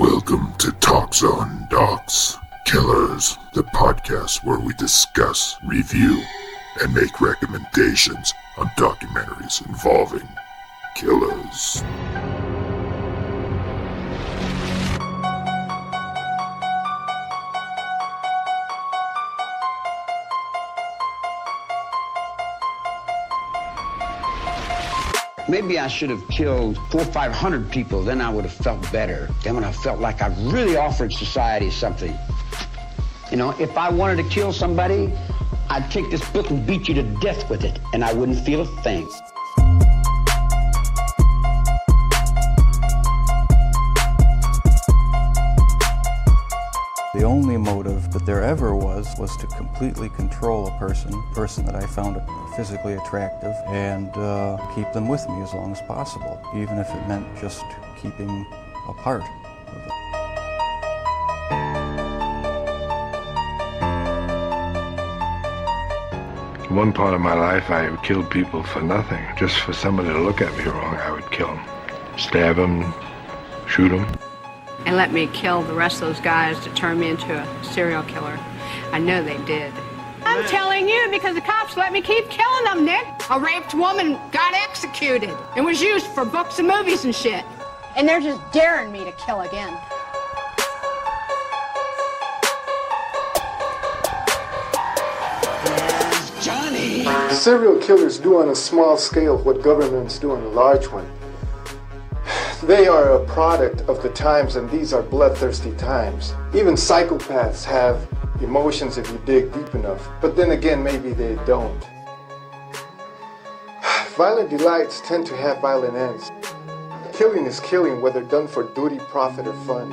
Welcome to Talks on Docs Killers, the podcast where we discuss, review, and make recommendations on documentaries involving killers. Maybe I should have killed 400 or 500 people, then I would have felt better. Then when I felt like I really offered society something. You know, if I wanted to kill somebody, I'd take this book and beat you to death with it, and I wouldn't feel a thing. The only motive that there ever was to completely control a person that I found physically attractive, and keep them with me as long as possible, even if it meant just keeping a part of it. One part of my life, I killed people for nothing. Just for somebody to look at me wrong, I would kill them. Stab them, shoot them. And let me kill the rest of those guys to turn me into a serial killer. I know they did. I'm telling you because the cops let me keep killing them, Nick. A raped woman got executed and was used for books and movies and shit. And they're just daring me to kill again. Yes, Johnny! Serial killers do on a small scale what governments do on a large one. They are a product of the times, and these are bloodthirsty times. Even psychopaths have emotions if you dig deep enough, but then again, maybe they don't. Violent delights tend to have violent ends. Killing is killing, whether done for duty, profit, or fun.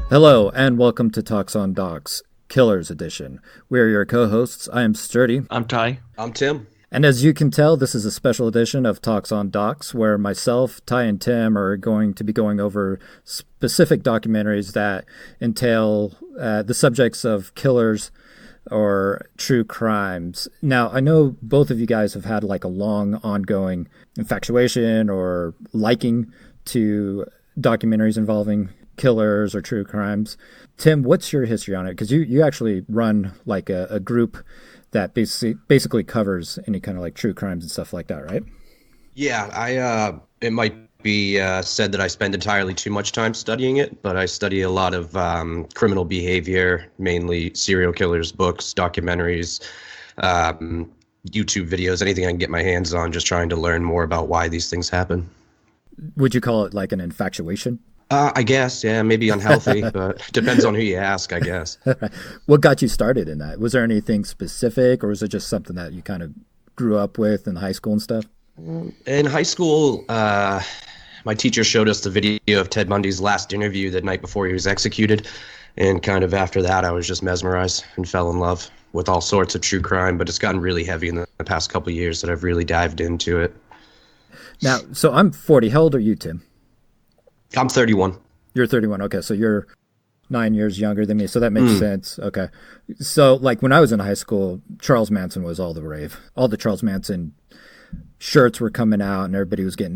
Hello, and welcome to Talks on Docs, Killers Edition. We are your co-hosts. I am Sturdy. I'm Ty. I'm Tim. And as you can tell, this is a special edition of Talks on Docs, where myself, Ty, and Tim are going to be going over specific documentaries that entail the subjects of killers or true crimes. Now, I know both of you guys have had like a long ongoing infatuation or liking to documentaries involving killers or true crimes. Tim, what's your history on it? Because you actually run like a group that basically covers any kind of like true crimes and stuff like that, right? Yeah, it might be said that I spend entirely too much time studying it, but I study a lot of criminal behavior, mainly serial killers, books, documentaries, YouTube videos, anything I can get my hands on, just trying to learn more about why these things happen. Would you call it like an infatuation? I guess, yeah, maybe unhealthy, but depends on who you ask, I guess. What got you started in that? Was there anything specific, or was it just something that you kind of grew up with in high school and stuff? In high school, my teacher showed us the video of Ted Bundy's last interview the night before he was executed, and kind of after that, I was just mesmerized and fell in love with all sorts of true crime, but it's gotten really heavy in the past couple of years that I've really dived into it. Now, so I'm 40. How old are you, Tim? I'm 31. You're 31. Okay, so you're 9 years younger than me, so that makes sense. Okay. So, like, when I was in high school, Charles Manson was all the rave. All the Charles Manson shirts were coming out, and everybody was getting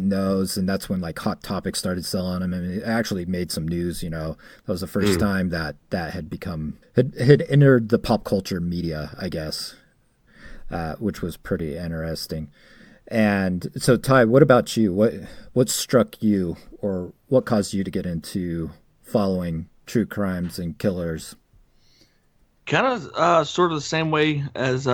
those, and that's when, like, Hot Topic started selling them, and it actually made some news, you know. That was the first time that had entered the pop culture media, I guess, which was pretty interesting. And so, Ty, what about you? What struck you, or what caused you to get into following true crimes and killers? Kind of sort of the same way as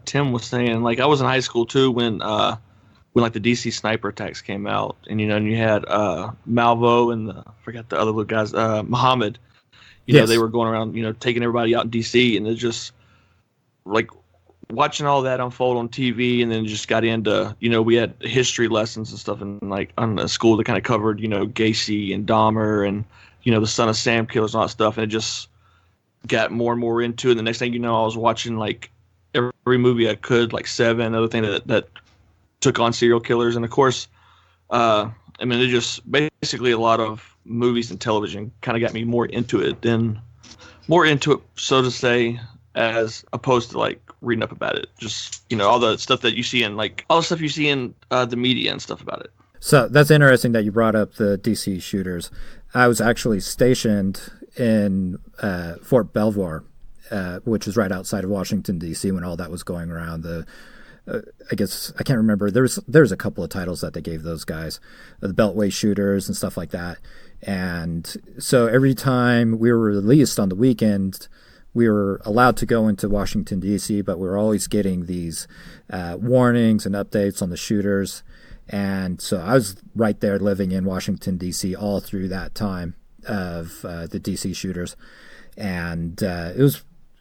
Tim was saying. Like, I was in high school too when like the DC sniper attacks came out, and and you had Malvo and I forgot the other little guys, Muhammad. You know, they were going around, taking everybody out in DC, and it just like watching all that unfold on TV, and then just got into, we had history lessons and stuff, and like on a school that kind of covered, Gacy and Dahmer and, the Son of Sam killers and all that stuff. And it just got more and more into it. And the next thing you know, I was watching like every movie I could, like Seven, other thing that took on serial killers. And of course, it just basically a lot of movies and television kind of got me more into it. Then more into it, so to say, as opposed to like reading up about it. Just, all the stuff that you see in the media and stuff about it. So that's interesting that you brought up the DC shooters. I was actually stationed in Fort Belvoir, which is right outside of Washington, D.C. when all that was going around. I guess I can't remember. There's a couple of titles that they gave those guys, the Beltway shooters and stuff like that. And so every time we were released on the weekend, we were allowed to go into Washington, D.C., but we were always getting these warnings and updates on the shooters. And so I was right there living in Washington, D.C. all through that time of the D.C. shooters. And it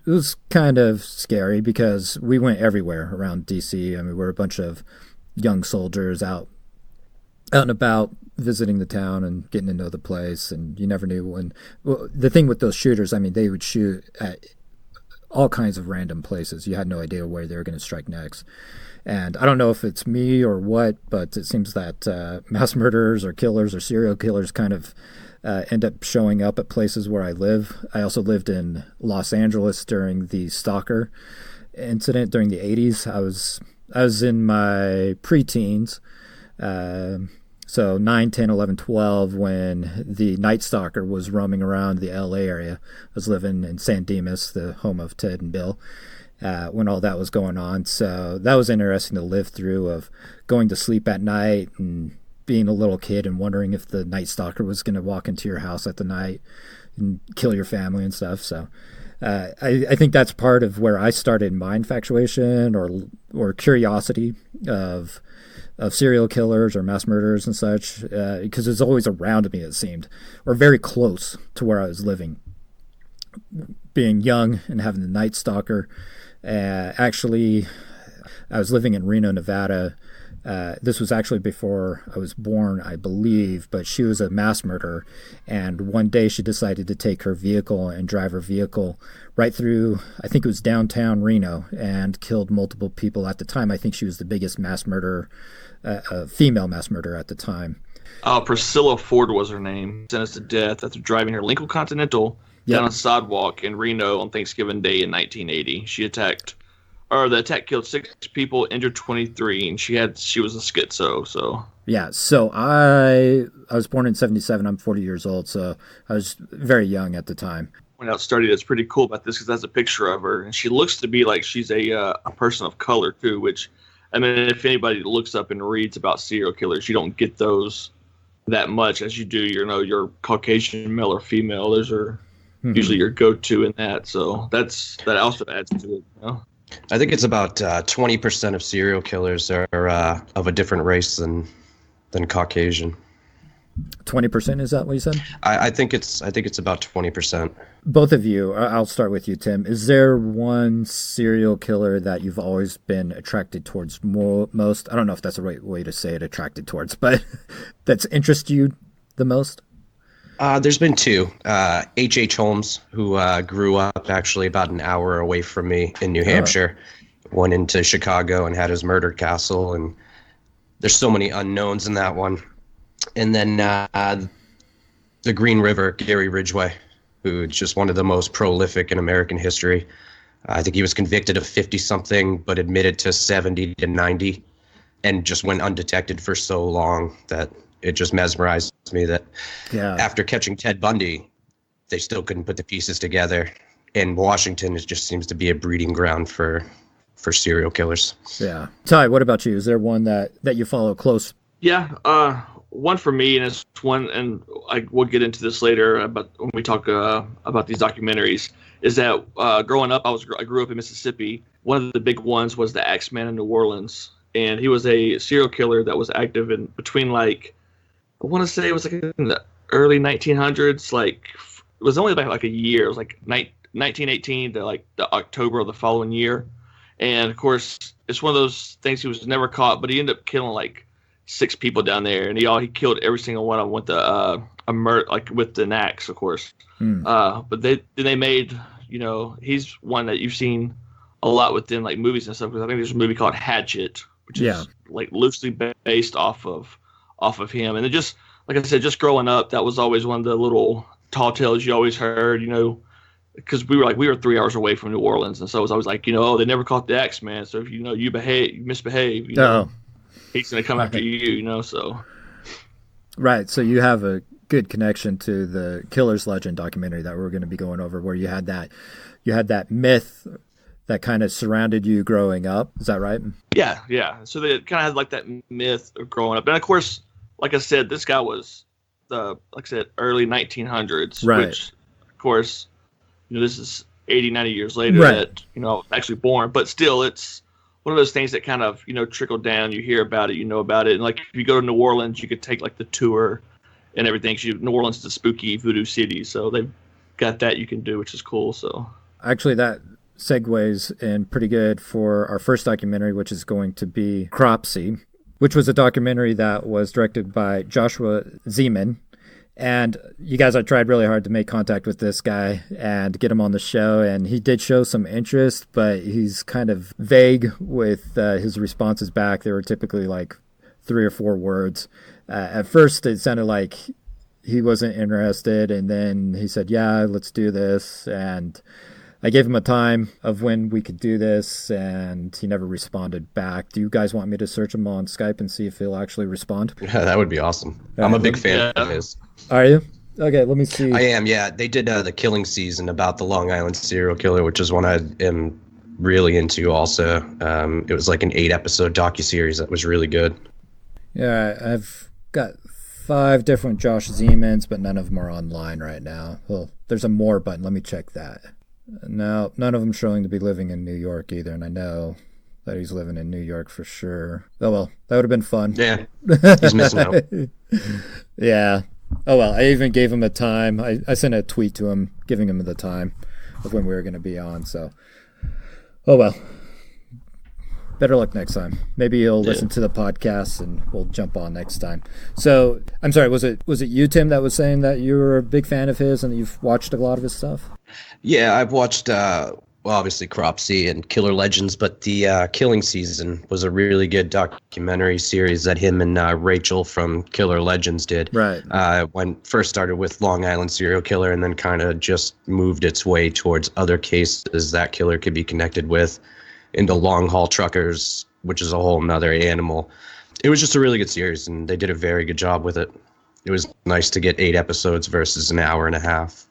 was kind of scary because we went everywhere around D.C. I mean, we're a bunch of young soldiers out and about visiting the town and getting to know the place. And you never knew when. Well, the thing with those shooters, I mean, they would shoot at all kinds of random places. You had no idea where they were going to strike next. And I don't know if it's me or what, but it seems that mass murderers or killers or serial killers kind of end up showing up at places where I live. I also lived in Los Angeles during the Stalker incident during the 80s. I was in my preteens, so 9, 10, 11, 12, when the Night Stalker was roaming around the LA area. I was living in San Dimas, the home of Ted and Bill, when all that was going on. So that was interesting to live through, of going to sleep at night and being a little kid and wondering if the Night Stalker was going to walk into your house at the night and kill your family and stuff. So I think that's part of where I started my infatuation or curiosity of serial killers or mass murderers and such, because it was always around me, it seemed, or very close to where I was living. Being young and having the Night Stalker. Actually, I was living in Reno, Nevada. This was actually before I was born, I believe, but she was a mass murderer. And one day she decided to take her vehicle and drive her vehicle right through, I think it was downtown Reno, and killed multiple people at the time. I think she was the biggest mass murderer, female mass murderer at the time. Priscilla Ford was her name, sentenced to death after driving her Lincoln Continental down a sidewalk in Reno on Thanksgiving Day in 1980. The attack killed 6 people, injured 23, and she was a schizo. So yeah, so I was born in 1977. I'm 40 years old, so I was very young at the time. When I studied, it's pretty cool about this because that's a picture of her, and she looks to be like she's a person of color too. Which, I mean, if anybody looks up and reads about serial killers, you don't get those that much as you do. Your Caucasian male or female. Those are usually your go-to in that. So that also adds to it. I think it's about 20% of serial killers are of a different race than Caucasian. 20%, is that what you said? I think it's about 20%. Both of you, I'll start with you, Tim. Is there one serial killer that you've always been attracted towards most? I don't know if that's the right way to say it, attracted towards, but that's interested you the most? There's been 2. H.H. Holmes, who grew up actually about an hour away from me in New Hampshire, went into Chicago and had his murder castle, and there's so many unknowns in that one. And then the Green River, Gary Ridgway, who's just one of the most prolific in American history. I think he was convicted of 50-something, but admitted to 70 to 90, and just went undetected for so long that it just mesmerized me that after catching Ted Bundy, they still couldn't put the pieces together. And Washington just seems to be a breeding ground for serial killers. Yeah. Ty, what about you? Is there one that you follow close? Yeah. One for me, and it's one, and we'll get into this later about when we talk about these documentaries, is that growing up, I grew up in Mississippi. One of the big ones was the Axeman in New Orleans. And he was a serial killer that was active in between, I want to say it was in the early 1900s. It was only about a year. It was 1918 to the October of the following year. And of course, it's one of those things. He was never caught, but he ended up killing 6 people down there, and he killed every single one of them with with an axe, of course. But they made, he's one that you've seen a lot within movies and stuff, because I think there's a movie called Hatchet, which is loosely based off of him. And then just like I said, just growing up, that was always one of the little tall tales you always heard. because we were 3 hours away from New Orleans, and so it was always like, oh, they never caught the Axeman, so if you misbehave, he's gonna come after you, so. Right. So you have a good connection to the Killer's Legend documentary that we're going to be going over, where you had that myth that kind of surrounded you growing up. Is that right? Yeah. So they kind of had like that myth of growing up, and of course, like I said, this guy was early 1900s, right? Which, of course, this is 80, 90 years later right. that actually born, but still, it's one of those things that kind of trickle down. You hear about it, you know about it, and like if you go to New Orleans, you could take like the tour and everything. New Orleans is a spooky voodoo city, so they've got that you can do, which is cool. So actually, that segues in pretty good for our first documentary, which is going to be Cropsey, which was a documentary that was directed by Josh Zeman. And you guys, I tried really hard to make contact with this guy and get him on the show, and he did show some interest, but he's kind of vague with his responses back. They were typically like 3 or 4 words. At first, it sounded like he wasn't interested, and then he said, yeah, let's do this, and I gave him a time of when we could do this, and he never responded back. Do you guys want me to search him on Skype and see if he'll actually respond? Yeah, that would be awesome. I'm a big fan of his. Are you? Okay, let me see. I am, yeah. They did the Killing Season about the Long Island serial killer, which is one I am really into also. It was like an 8-episode docuseries that was really good. Yeah, I've got 5 different Josh Zemans, but none of them are online right now. Well, there's a more button. Let me check that. No, none of them showing to be living in New York either, and I know that he's living in New York for sure. Oh, well, that would have been fun. Yeah, he's missing out. Yeah. Oh, well, I even gave him a time. I sent a tweet to him giving him the time of when we were going to be on, so. Oh, well. Better luck next time. Maybe he'll listen to the podcast and we'll jump on next time. So, I'm sorry, was it you, Tim, that was saying that you were a big fan of his and that you've watched a lot of his stuff? Yeah, I've watched, obviously Cropsey and Killer Legends, but the Killing Season was a really good documentary series that him and Rachel from Killer Legends did. Right. When first started with Long Island serial killer and then kind of just moved its way towards other cases that killer could be connected with, into long haul truckers, which is a whole nother animal. It was just a really good series, and they did a very good job with it. It was nice to get 8 episodes versus an hour and a half.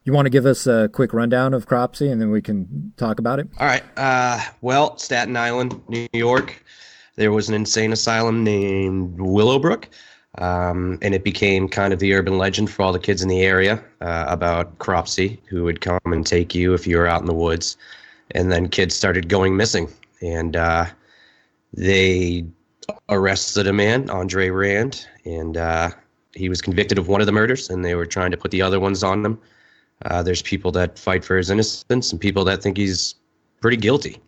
You want to give us a quick rundown of Cropsey, and then we can talk about it? All right. Well, Staten Island, New York, there was an insane asylum named Willowbrook, and it became kind of the urban legend for all the kids in the area about Cropsey, who would come and take you if you were out in the woods. And then kids started going missing, and they arrested a man, Andre Rand, and he was convicted of one of the murders, and they were trying to put the other ones on him. There's people that fight for his innocence and people that think he's pretty guilty.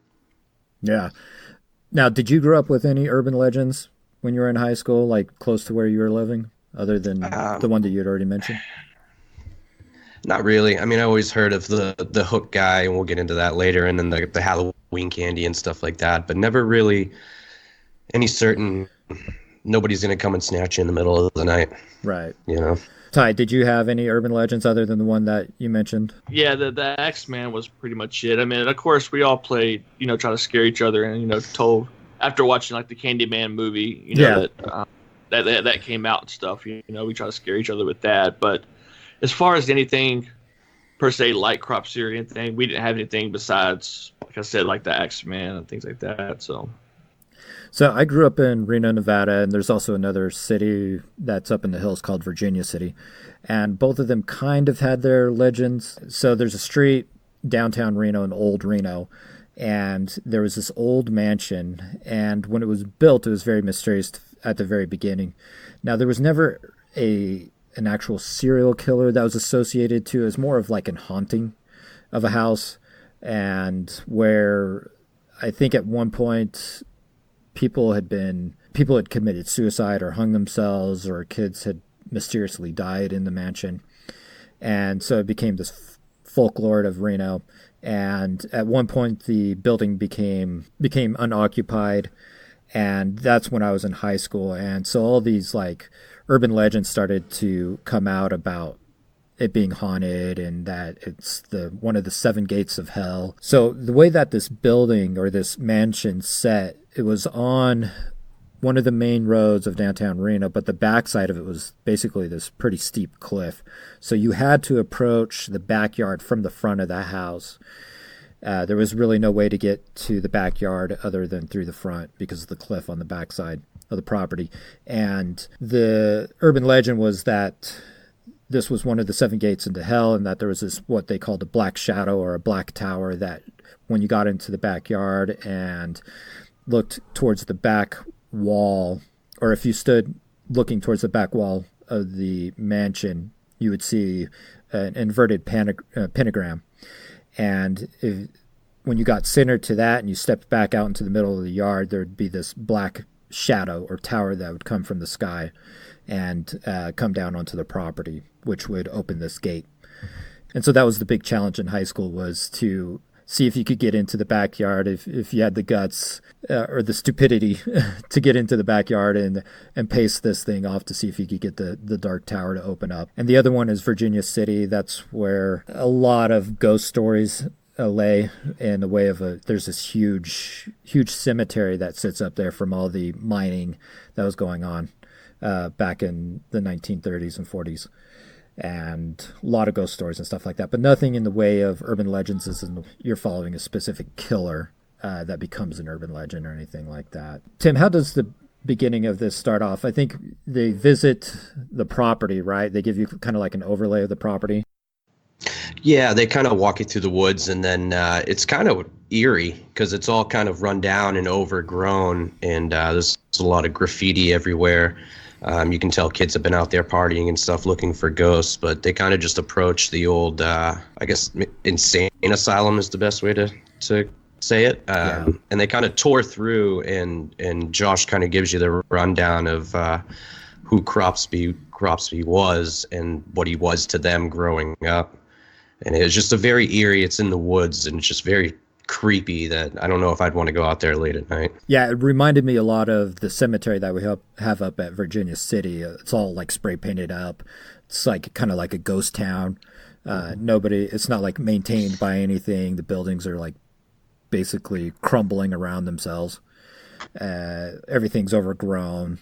Yeah. Now, did you grow up with any urban legends when you were in high school, like close to where you were living, other than the one that you had already mentioned? Not really. I mean, I always heard of the hook guy, and we'll get into that later, and then the Halloween candy and stuff like that, but never really any certain nobody's going to come and snatch you in the middle of the night. Right. Ty, did you have any urban legends other than the one that you mentioned? Yeah, the Axeman was pretty much it. I mean, of course, we all played, try to scare each other, and told after watching like the Candyman movie, that came out and stuff. We try to scare each other with that. But as far as anything per se like Cropsey or anything, we didn't have anything besides, like I said, like the Axeman and things like that. So I grew up in Reno, Nevada, and there's also another city that's up in the hills called Virginia City. And both of them kind of had their legends. So there's a street downtown Reno in Old Reno, and there was this old mansion. And when it was built, it was very mysterious at the very beginning. Now, there was never an actual serial killer that was associated to it. It was more of like a haunting of a house, and where I think at one point people had committed suicide or hung themselves, or kids had mysteriously died in the mansion. And so it became this folklore of Reno. And at one point the building became unoccupied, and that's when I was in high school. And so all these like urban legends started to come out about it being haunted and that it's one of the 7 gates of hell. So the way that this building or this mansion set, it was on one of the main roads of downtown Reno, but the backside of it was basically this pretty steep cliff. So you had to approach the backyard from the front of the house. There was really no way to get to the backyard other than through the front because of the cliff on the backside of the property. And the urban legend was that this was one of the 7 gates into hell, and that there was this, what they called a black shadow or a black tower, that when you got into the backyard and looked towards the back wall, or if you stood looking towards the back wall of the mansion, you would see an inverted pentagram. And when you got centered to that and you stepped back out into the middle of the yard, there'd be this black shadow or tower that would come from the sky and come down onto the property, which would open this gate. And so that was the big challenge in high school, was to see if you could get into the backyard, if you had the guts or the stupidity to get into the backyard and pace this thing off to see if you could get the dark tower to open up. And the other one is Virginia City. That's where a lot of ghost stories lay in the way of there's this huge cemetery that sits up there from all the mining that was going on back in the 1930s and 40s. And a lot of ghost stories and stuff like that, but nothing in the way of urban legends as in you're following a specific killer that becomes an urban legend or anything like that. Tim, how does the beginning of this start off? I think they visit the property, right? They give you kind of like an overlay of the property. Yeah, they kind of walk you through the woods, and then it's kind of eerie because it's all kind of run down and overgrown, and there's a lot of graffiti everywhere. You can tell kids have been out there partying and stuff looking for ghosts, but they kind of just approach the old, I guess, insane asylum is the best way to say it. And they kind of tore through, and Josh kind of gives you the rundown of who Cropsby was and what he was to them growing up. And it was just a very eerie, it's in the woods, and it's just very creepy that I don't know if I'd want to go out there late at night. Yeah, it reminded me a lot of the cemetery that we have up at Virginia City. It's all like spray painted up. It's like kind of like a ghost town. It's not like maintained by anything. The buildings are like basically crumbling around themselves. Everything's overgrown.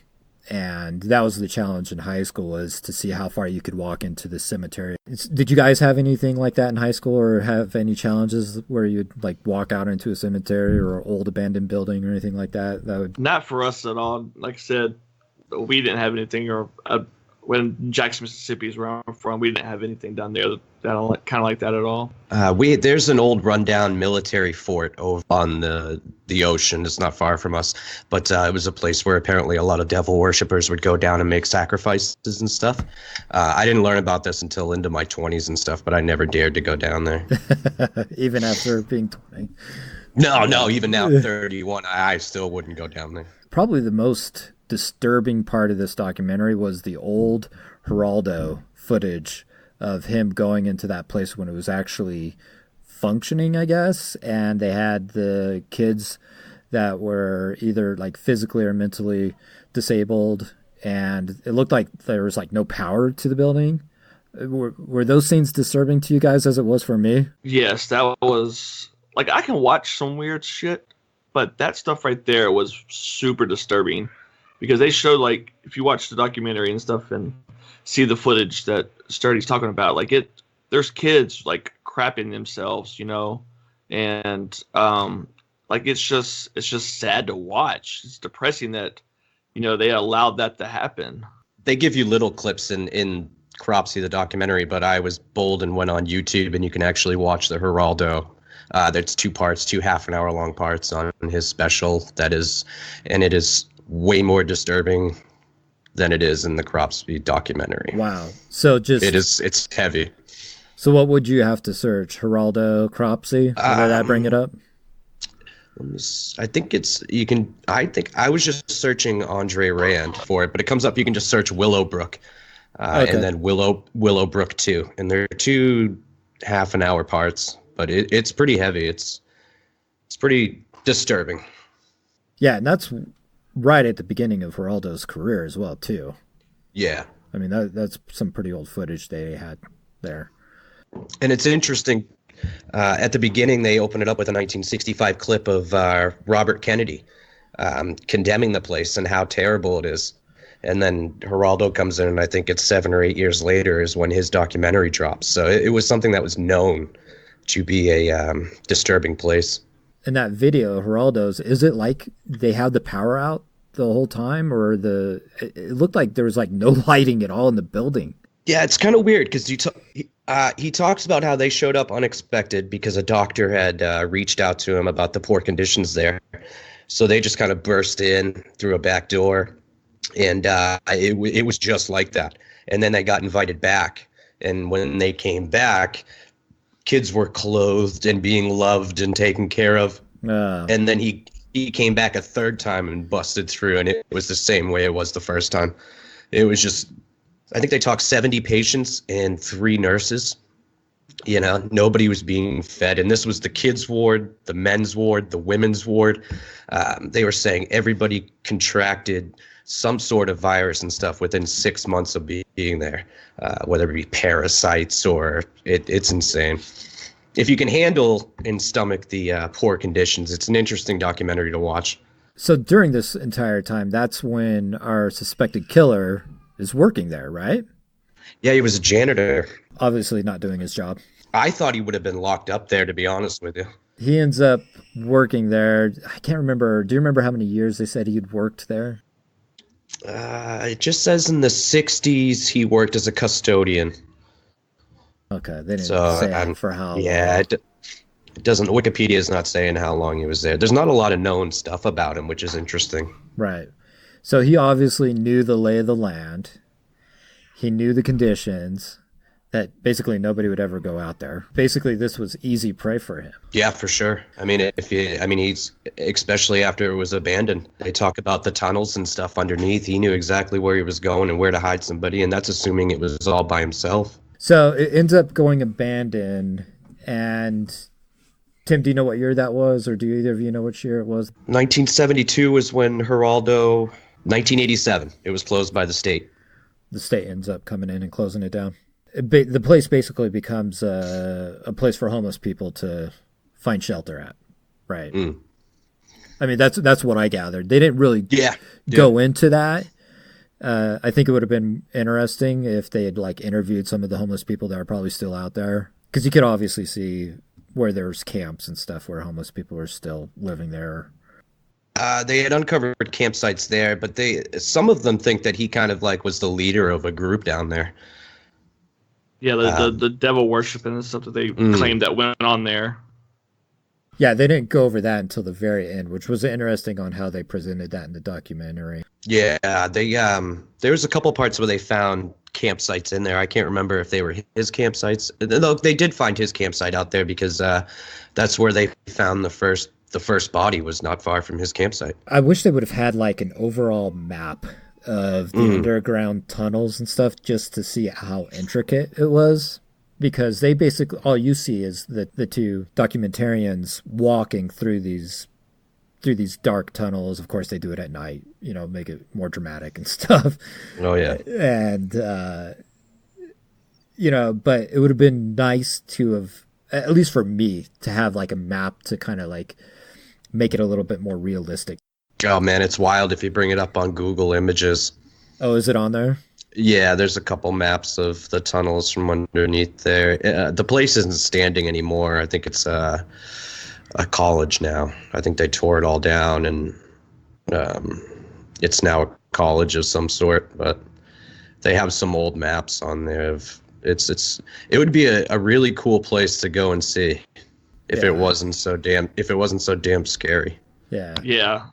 And that was the challenge in high school, was to see how far you could walk into the cemetery. Did you guys have anything like that in high school, or have any challenges where you'd like walk out into a cemetery or an old abandoned building or anything like that? Not for us at all. Like I said, we didn't have anything, or when Jackson, Mississippi is where I'm from, we didn't have anything down there that kind of like that at all. There's an old rundown military fort over on the ocean. It's not far from us, but it was a place where apparently a lot of devil worshippers would go down and make sacrifices and stuff. I didn't learn about this until into my 20s and stuff, but I never dared to go down there. Even after being 20? No, even now 31, I still wouldn't go down there. Probably the most disturbing part of this documentary was the old Geraldo footage of him going into that place when it was actually functioning, I guess, and they had the kids that were either like physically or mentally disabled, and it looked like there was like no power to the building. Were those scenes disturbing to you guys as it was for me? Yes, that was, like, I can watch some weird shit, but that stuff right there was super disturbing. Because they showed, like, if you watch the documentary and stuff and see the footage that Sturdy's talking about, like, there's kids, like, crapping themselves, you know, and, like, it's just sad to watch. It's depressing that, you know, they allowed that to happen. They give you little clips in Cropsy, the documentary, but I was bold and went on YouTube, and you can actually watch the Geraldo. There's 2 parts, 2 half-an-hour-long parts on his special it is way more disturbing than it is in the Cropsby documentary. Wow. So it's heavy. So what would you have to search? Geraldo Cropsy? Did that bring it up? I think I was just searching Andre Rand for it, but it comes up, you can just search Willowbrook, and then Willowbrook 2. And they're 2 half-an-hour parts, but it's pretty heavy. It's pretty disturbing. Yeah, and that's right at the beginning of Geraldo's career as well, too. Yeah. I mean, that's some pretty old footage they had there. And it's interesting. At the beginning, they open it up with a 1965 clip of Robert Kennedy condemning the place and how terrible it is. And then Geraldo comes in, and I think it's 7 or 8 years later is when his documentary drops. So it was something that was known to be a disturbing place. In that video, Geraldo's, is it like they had the power out the whole time, or it looked like there was like no lighting at all in the building? Yeah, it's kind of weird because he talks about how they showed up unexpected because a doctor had reached out to him about the poor conditions there. So they just kind of burst in through a back door, and it was just like that. And then they got invited back, and when they came back, kids were clothed and being loved and taken care of. And then he came back a third time and busted through, and it was the same way it was the first time. It was just, I think they talked 70 patients and 3 nurses. You know, nobody was being fed. And this was the kids' ward, the men's ward, the women's ward. They were saying everybody contracted some sort of virus and stuff within 6 months of being there, whether it be parasites or it's insane. If you can handle and stomach the poor conditions, it's an interesting documentary to watch. So during this entire time, that's when our suspected killer is working there, right? Yeah, he was a janitor. Obviously not doing his job. I thought he would have been locked up there, to be honest with you. He ends up working there. I can't remember. Do you remember how many years they said he'd worked there? It just says in the 60s he worked as a custodian. Okay, they didn't say for how long. Yeah, it doesn't. Wikipedia is not saying how long he was there. There's not a lot of known stuff about him, which is interesting. Right. So he obviously knew the lay of the land. He knew the conditions that basically nobody would ever go out there. Basically, this was easy prey for him. Yeah, for sure. I mean, he's, especially after it was abandoned. They talk about the tunnels and stuff underneath. He knew exactly where he was going and where to hide somebody, and that's assuming it was all by himself. So it ends up going abandoned, and Tim, do you know what year that was, or do either of you know which year it was? 1972 was when Geraldo. 1987. It was closed by the state. The state ends up coming in and closing it down. The place basically becomes a place for homeless people to find shelter at, right? Mm. I mean, that's what I gathered. They didn't really go into that. I think it would have been interesting if they had like interviewed some of the homeless people that are probably still out there, because you could obviously see where there's camps and stuff where homeless people are still living there. They had uncovered campsites there, but some of them think that he kind of like was the leader of a group down there. Yeah, the devil worshiping and stuff that they claimed that went on there. Yeah, they didn't go over that until the very end, which was interesting on how they presented that in the documentary. Yeah, there was a couple parts where they found campsites in there. I can't remember if they were his campsites. Though they did find his campsite out there because that's where they found the first body was not far from his campsite. I wish they would have had like an overall map of the underground tunnels and stuff just to see how intricate it was, because they basically, all you see is the two documentarians walking through these dark tunnels. Of course they do it at night, make it more dramatic and stuff. Oh yeah. And but it would have been nice to have, at least for me, to have like a map to kind of like make it a little bit more realistic. Oh man, it's wild if you bring it up on Google Images. Oh, is it on there? Yeah, there's a couple maps of the tunnels from underneath there. The place isn't standing anymore. I think it's a college now. I think they tore it all down, and it's now a college of some sort. But they have some old maps on there. It would be a really cool place to go and see if it wasn't so damn scary. Yeah. Yeah.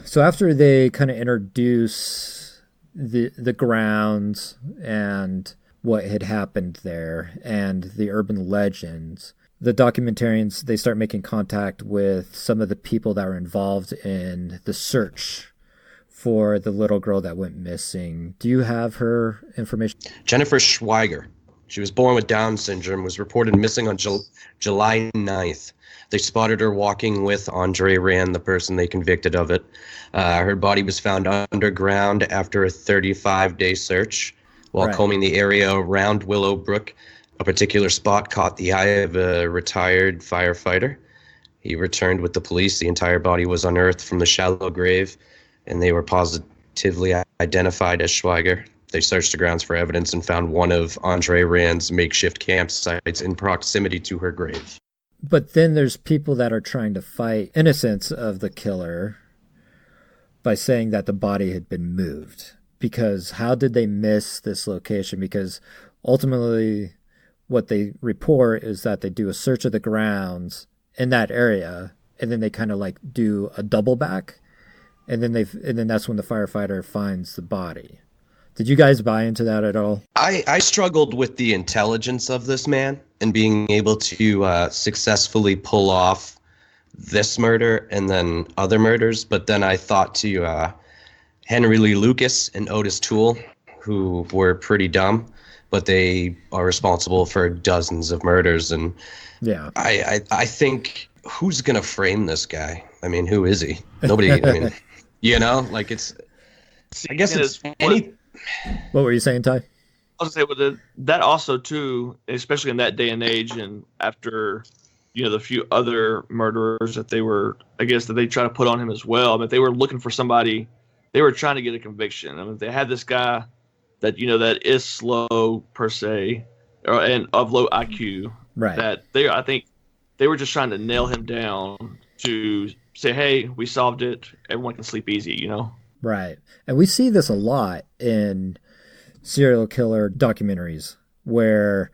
So after they kind of introduce the grounds and what had happened there and the urban legends, the documentarians, they start making contact with some of the people that were involved in the search for the little girl that went missing. Do you have her information? Jennifer Schweiger. She was born with Down syndrome, was reported missing on July 9th. They spotted her walking with Andre Rand, the person they convicted of it. Her body was found underground after a 35-day search while combing the area around Willow Brook. A particular spot caught the eye of a retired firefighter. He returned with the police. The entire body was unearthed from the shallow grave, and they were positively identified as Schweiger. They searched the grounds for evidence and found one of Andre Rand's makeshift campsites in proximity to her grave. But then there's people that are trying to fight innocence of the killer by saying that the body had been moved. Because how did they miss this location? Because ultimately what they report is that they do a search of the grounds in that area, and then they kind of like do a double back, and then that's when the firefighter finds the body. Did you guys buy into that at all? I struggled with the intelligence of this man and being able to successfully pull off this murder and then other murders. But then I thought to Henry Lee Lucas and Otis Toole, who were pretty dumb, but they are responsible for dozens of murders. And yeah, I think, who's going to frame this guy? I mean, who is he? Nobody, I mean, you know, like I guess it's any... What were you saying, Ty? I was going to say, that also, too, especially in that day and age, and after, the few other murderers that they were, I guess, that they try to put on him as well. I mean, they were looking for somebody, they were trying to get a conviction. I mean, they had this guy that, that is slow, per se, and of low IQ. Right. That I think they were just trying to nail him down to say, hey, we solved it. Everyone can sleep easy, Right. And we see this a lot in serial killer documentaries where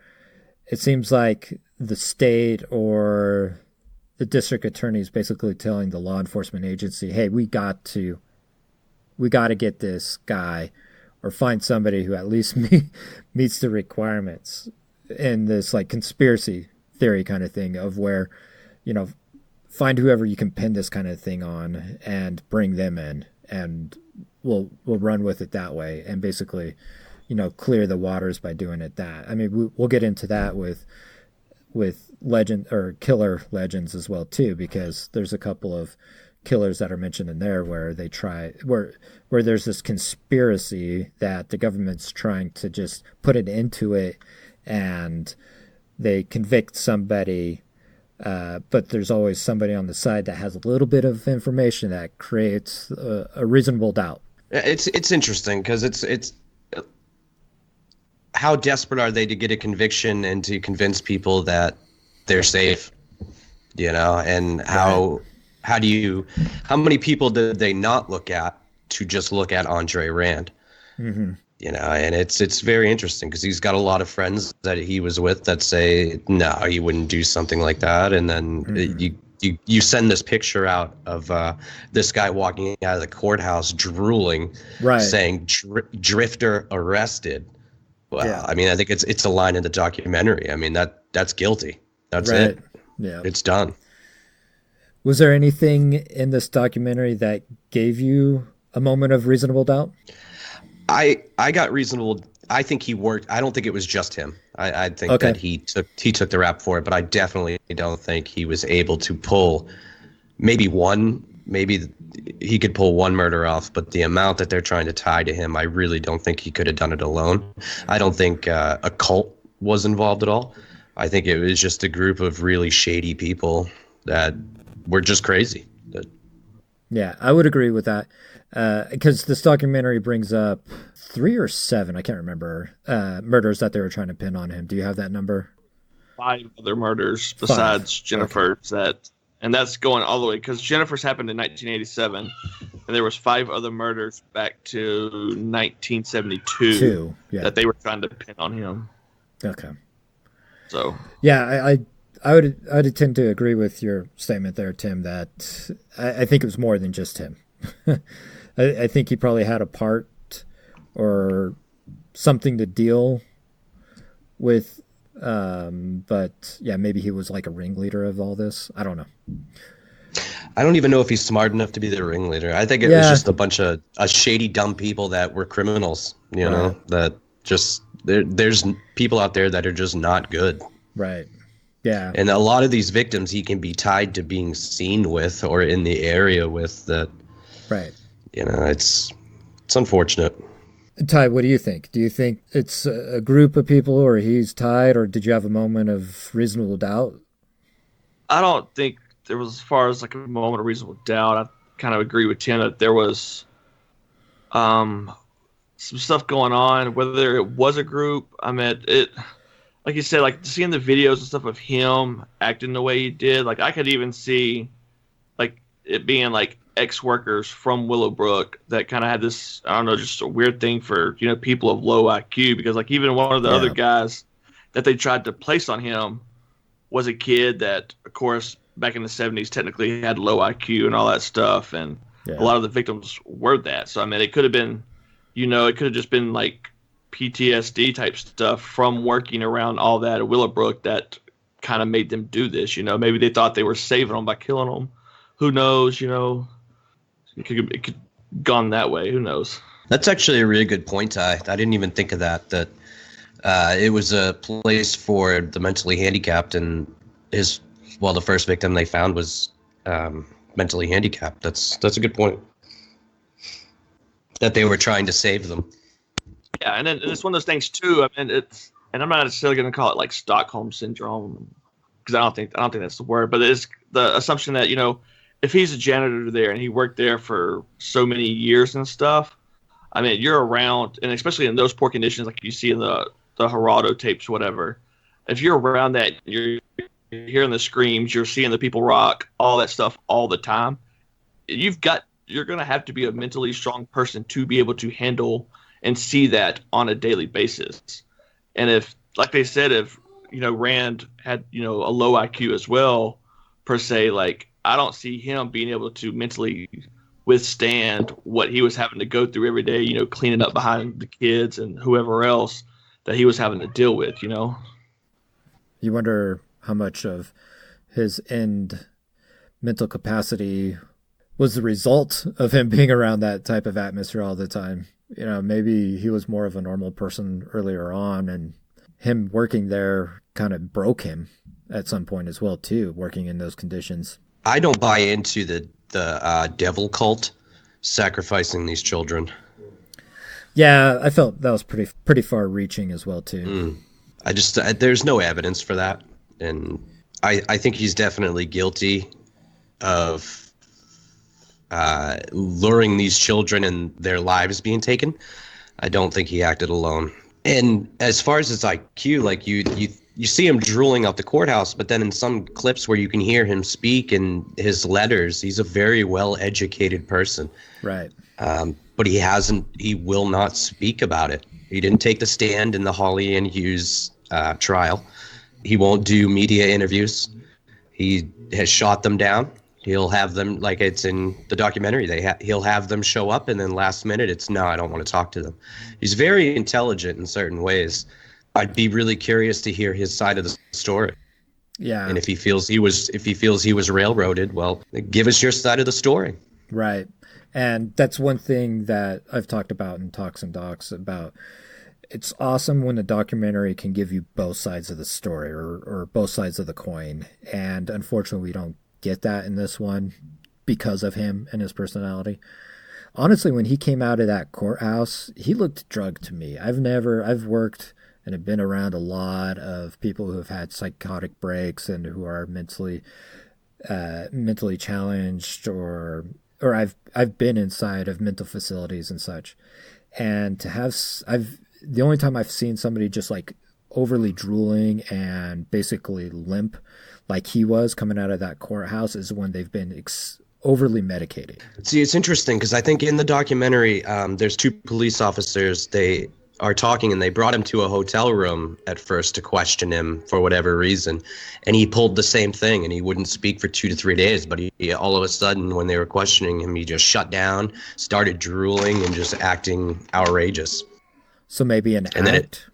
it seems like the state or the district attorney is basically telling the law enforcement agency, hey, we got to get this guy or find somebody who at least meets the requirements in this like conspiracy theory kind of thing of where, find whoever you can pin this kind of thing on and bring them in, and we'll run with it that way, and basically, clear the waters by doing it that. I mean, we'll get into that with legend or killer legends as well too, because there's a couple of killers that are mentioned in there where they try where there's this conspiracy that the government's trying to just put an end to it, and they convict somebody. But there's always somebody on the side that has a little bit of information that creates a reasonable doubt. It's interesting because it's how desperate are they to get a conviction and to convince people that they're safe, and how many people did they not look at to just look at Andre Rand? Mm-hmm. And it's very interesting because he's got a lot of friends that he was with that say, no, he wouldn't do something like that. And then you send this picture out of this guy walking out of the courthouse drooling, right, saying drifter arrested. Well, yeah. I mean, I think it's a line in the documentary. I mean, that's guilty. That's right. it. Yeah. It's done. Was there anything in this documentary that gave you a moment of reasonable doubt? I got reasonable. I think he worked. I don't think it was just him. I think that he took the rap for it, but I definitely don't think he was able to pull maybe he could pull one murder off, but the amount that they're trying to tie to him, I really don't think he could have done it alone. I don't think a cult was involved at all. I think it was just a group of really shady people that were just crazy. Yeah, I would agree with that. Because this documentary brings up 3 or 7, I can't remember, murders that they were trying to pin on him. Do you have that number? 5 other murders besides Jennifer's. Okay. And that's going all the way, because Jennifer's happened in 1987, and there was 5 other murders back to 1972 that they were trying to pin on him. Okay. So yeah, I would tend to agree with your statement there, Tim, that I think it was more than just him. I think he probably had a part or something to deal with, but yeah, maybe he was like a ringleader of all this. I don't know. I don't even know if he's smart enough to be the ringleader. I think it was just a bunch of shady, dumb people that were criminals, that just there's people out there that are just not good. Right. Yeah. And a lot of these victims he can be tied to being seen with or in the area with that. Right. It's unfortunate. Ty, what do you think? Do you think it's a group of people, or he's tied, or did you have a moment of reasonable doubt? I don't think there was, as far as like a moment of reasonable doubt. I kind of agree with Tim that there was some stuff going on. Whether it was a group, I mean, it, like you said, like seeing the videos and stuff of him acting the way he did. Like I could even see, like it being like ex-workers from Willowbrook that kind of had this, I don't know, just a weird thing for, people of low IQ, because like even one of the other guys that they tried to place on him was a kid that, of course, back in the 70s technically had low IQ and all that stuff, and a lot of the victims were that. So I mean, it could have been, it could have just been like PTSD type stuff from working around all that at Willowbrook that kind of made them do this. Maybe they thought they were saving them by killing them. Who knows? It could gone that way. Who knows? That's actually a really good point, Ty. I didn't even think of that. That it was a place for the mentally handicapped, and the first victim they found was mentally handicapped. That's a good point. That they were trying to save them. Yeah, and then it's one of those things too. I mean, and I'm not necessarily going to call it like Stockholm syndrome, because I don't think that's the word, but it's the assumption that if he's a janitor there and he worked there for so many years and stuff, I mean, you're around, and especially in those poor conditions, like you see in the Geraldo tapes, whatever. If you're around that, you're hearing the screams, you're seeing the people rock, all that stuff all the time. You're going to have to be a mentally strong person to be able to handle and see that on a daily basis. And if, like they said, if Rand had a low IQ as well, per se, like I don't see him being able to mentally withstand what he was having to go through every day, cleaning up behind the kids and whoever else that he was having to deal with. You wonder how much of his end mental capacity was the result of him being around that type of atmosphere all the time. Maybe he was more of a normal person earlier on, and him working there kind of broke him at some point as well too, working in those conditions. I don't buy into the devil cult sacrificing these children. Yeah, I felt that was pretty far reaching as well too. There's no evidence for that, and I think he's definitely guilty of luring these children and their lives being taken. I don't think he acted alone. And as far as his IQ, like you see him drooling out the courthouse, but then in some clips where you can hear him speak in his letters, he's a very well-educated person. Right. But he will not speak about it. He didn't take the stand in the Hawley and Hughes trial. He won't do media interviews. He has shot them down. He'll have them, like it's in the documentary, he'll have them show up, and then last minute no, I don't want to talk to them. He's very intelligent in certain ways. I'd be really curious to hear his side of the story. Yeah. And if he feels he was railroaded, well, give us your side of the story. Right. And that's one thing that I've talked about in Talks and Docs about. It's awesome when a documentary can give you both sides of the story or both sides of the coin. And unfortunately, we don't get that in this one because of him and his personality. Honestly, when he came out of that courthouse, he looked drugged to me. I've worked and have been around a lot of people who have had psychotic breaks and who are mentally challenged, or I've been inside of mental facilities and such. And the only time I've seen somebody just like overly drooling and basically limp like he was coming out of that courthouse is when they've been overly medicated. See, it's interesting because I think in the documentary, there's two police officers. They are talking, and they brought him to a hotel room at first to question him for whatever reason, and he pulled the same thing, and he wouldn't speak for 2 to 3 days. But he all of a sudden, when they were questioning him, he just shut down, started drooling, and just acting outrageous. So maybe an and act.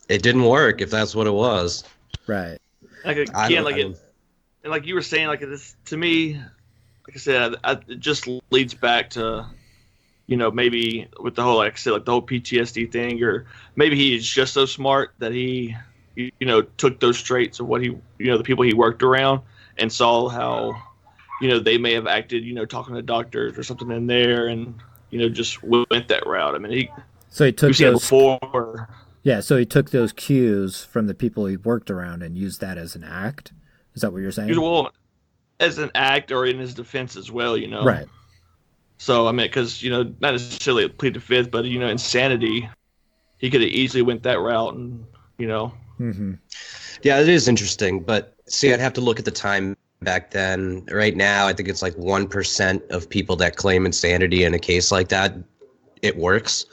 Then it didn't work if that's what it was. Right. Like like you were saying, like this to me, like I said, it just leads back to, maybe with the whole, like I said, like the whole PTSD thing, or maybe he's just so smart that he, took those traits of what he, the people he worked around and saw how, they may have acted, talking to doctors or something in there, and, just went that route. I mean, So he took We've seen it those before. Yeah, so he took those cues from the people he worked around and used that as an act. Is that what you're saying? Well, as an act or in his defense as well, you know. Right. So I mean, because not necessarily a plead the fifth, but insanity. He could have easily went that route, and Mm-hmm. Yeah, it is interesting, but see, I'd have to look at the time back then. Right now, I think it's like 1% of people that claim insanity in a case like that, it works.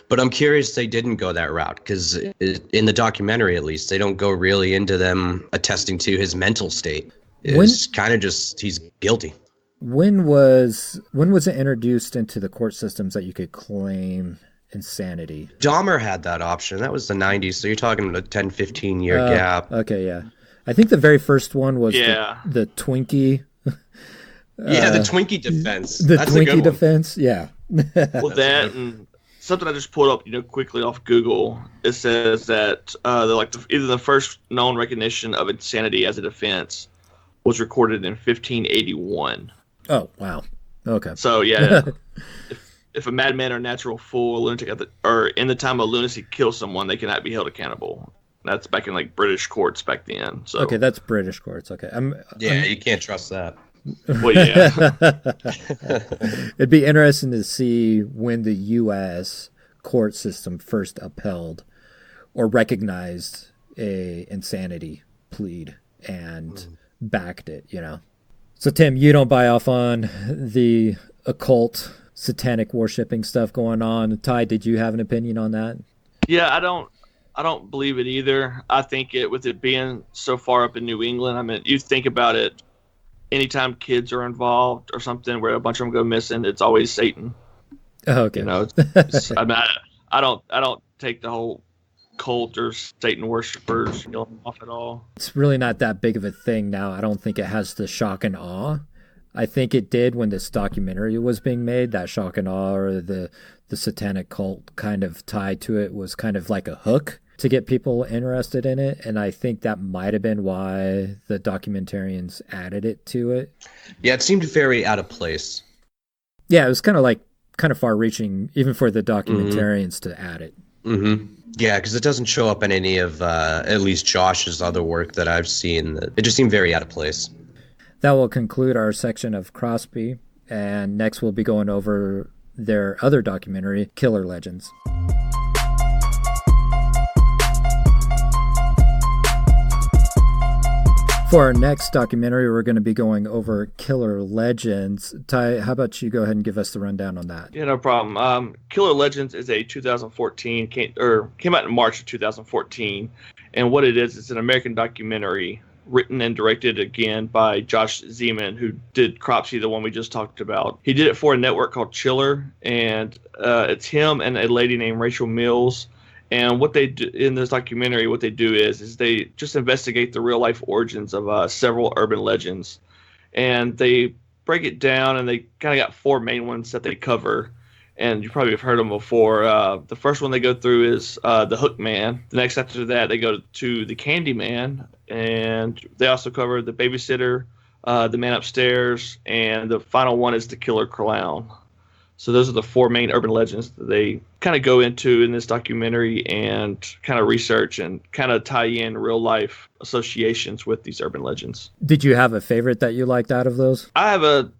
But I'm curious they didn't go that route, because in the documentary, at least, they don't go really into them attesting to his mental state. It's kind of just he's guilty. When was it introduced into the court systems that you could claim insanity? Dahmer had that option. That was the 90s, so you're talking a 10, 15-year gap. Okay, yeah. I think the very first one was the Twinkie. The Twinkie defense. That's Twinkie defense, yeah. Well, that and something I just pulled up, quickly off Google. It says that either the first known recognition of insanity as a defense was recorded in 1581. Oh, wow. Okay. So, yeah, if a madman or natural fool or lunatic or in the time of lunacy kills someone, they cannot be held accountable. That's back in British courts back then. So okay, that's British courts. Okay, you can't trust that. Well, yeah. It'd be interesting to see when the U.S. court system first upheld or recognized a insanity plead and backed it. So, Tim, you don't buy off on the occult, satanic worshipping stuff going on. Ty, did you have an opinion on that? Yeah, I don't believe it either. I think with it being so far up in New England, I mean, you think about it, anytime kids are involved or something where a bunch of them go missing, it's always Satan. Oh, okay. I don't take the whole cult or Satan worshippers off at all. It's really not that big of a thing now. I don't think it has the shock and awe. I think it did when this documentary was being made. That shock and awe or the satanic cult kind of tied to it was kind of like a hook to get people interested in it. And I think that might have been why the documentarians added it to it. Yeah, it seemed very out of place. Yeah, it was kind of far reaching even for the documentarians to add it. Mm-hmm. Yeah, because it doesn't show up in any of at least Josh's other work that I've seen. It just seemed very out of place. That will conclude our section of Crosby, and next we'll be going over their other documentary, Killer Legends. For our next documentary, we're going to be going over Killer Legends. Ty, how about you go ahead and give us the rundown on that? Yeah, no problem. Killer Legends is a 2014, came out in March of 2014. And what it is, it's an American documentary written and directed again by Josh Zeman, who did Cropsy, the one we just talked about. He did it for a network called Chiller, and it's him and a lady named Rachel Mills. And what they do in this documentary, what they do is they just investigate the real life origins of several urban legends, and they break it down. And they kind of got four main ones that they cover, and you probably have heard them before. The first one they go through is the Hook Man. The next after that, they go to the Candy Man, and they also cover the Babysitter, the Man Upstairs, and the final one is the Killer Clown. So those are the four main urban legends that they kind of go into in this documentary and kind of research and kind of tie in real life associations with these urban legends. Did you have a favorite that you liked out of those? I have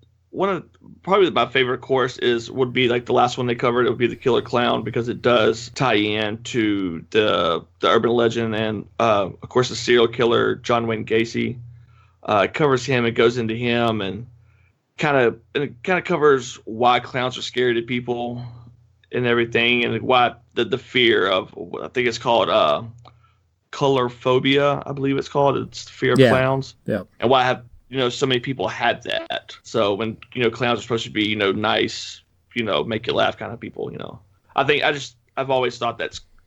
probably my favorite course would be like the last one they covered. It would be the Killer Clown, because it does tie in to the urban legend and of course the serial killer John Wayne Gacy. It covers him. It goes into him and it kind of covers why clowns are scary to people and everything, and why the fear of, I think it's called color phobia, I believe it's called. It's the fear of clowns. Yeah. And why so many people had that. So when clowns are supposed to be nice, make you laugh kind of people. I think I've always thought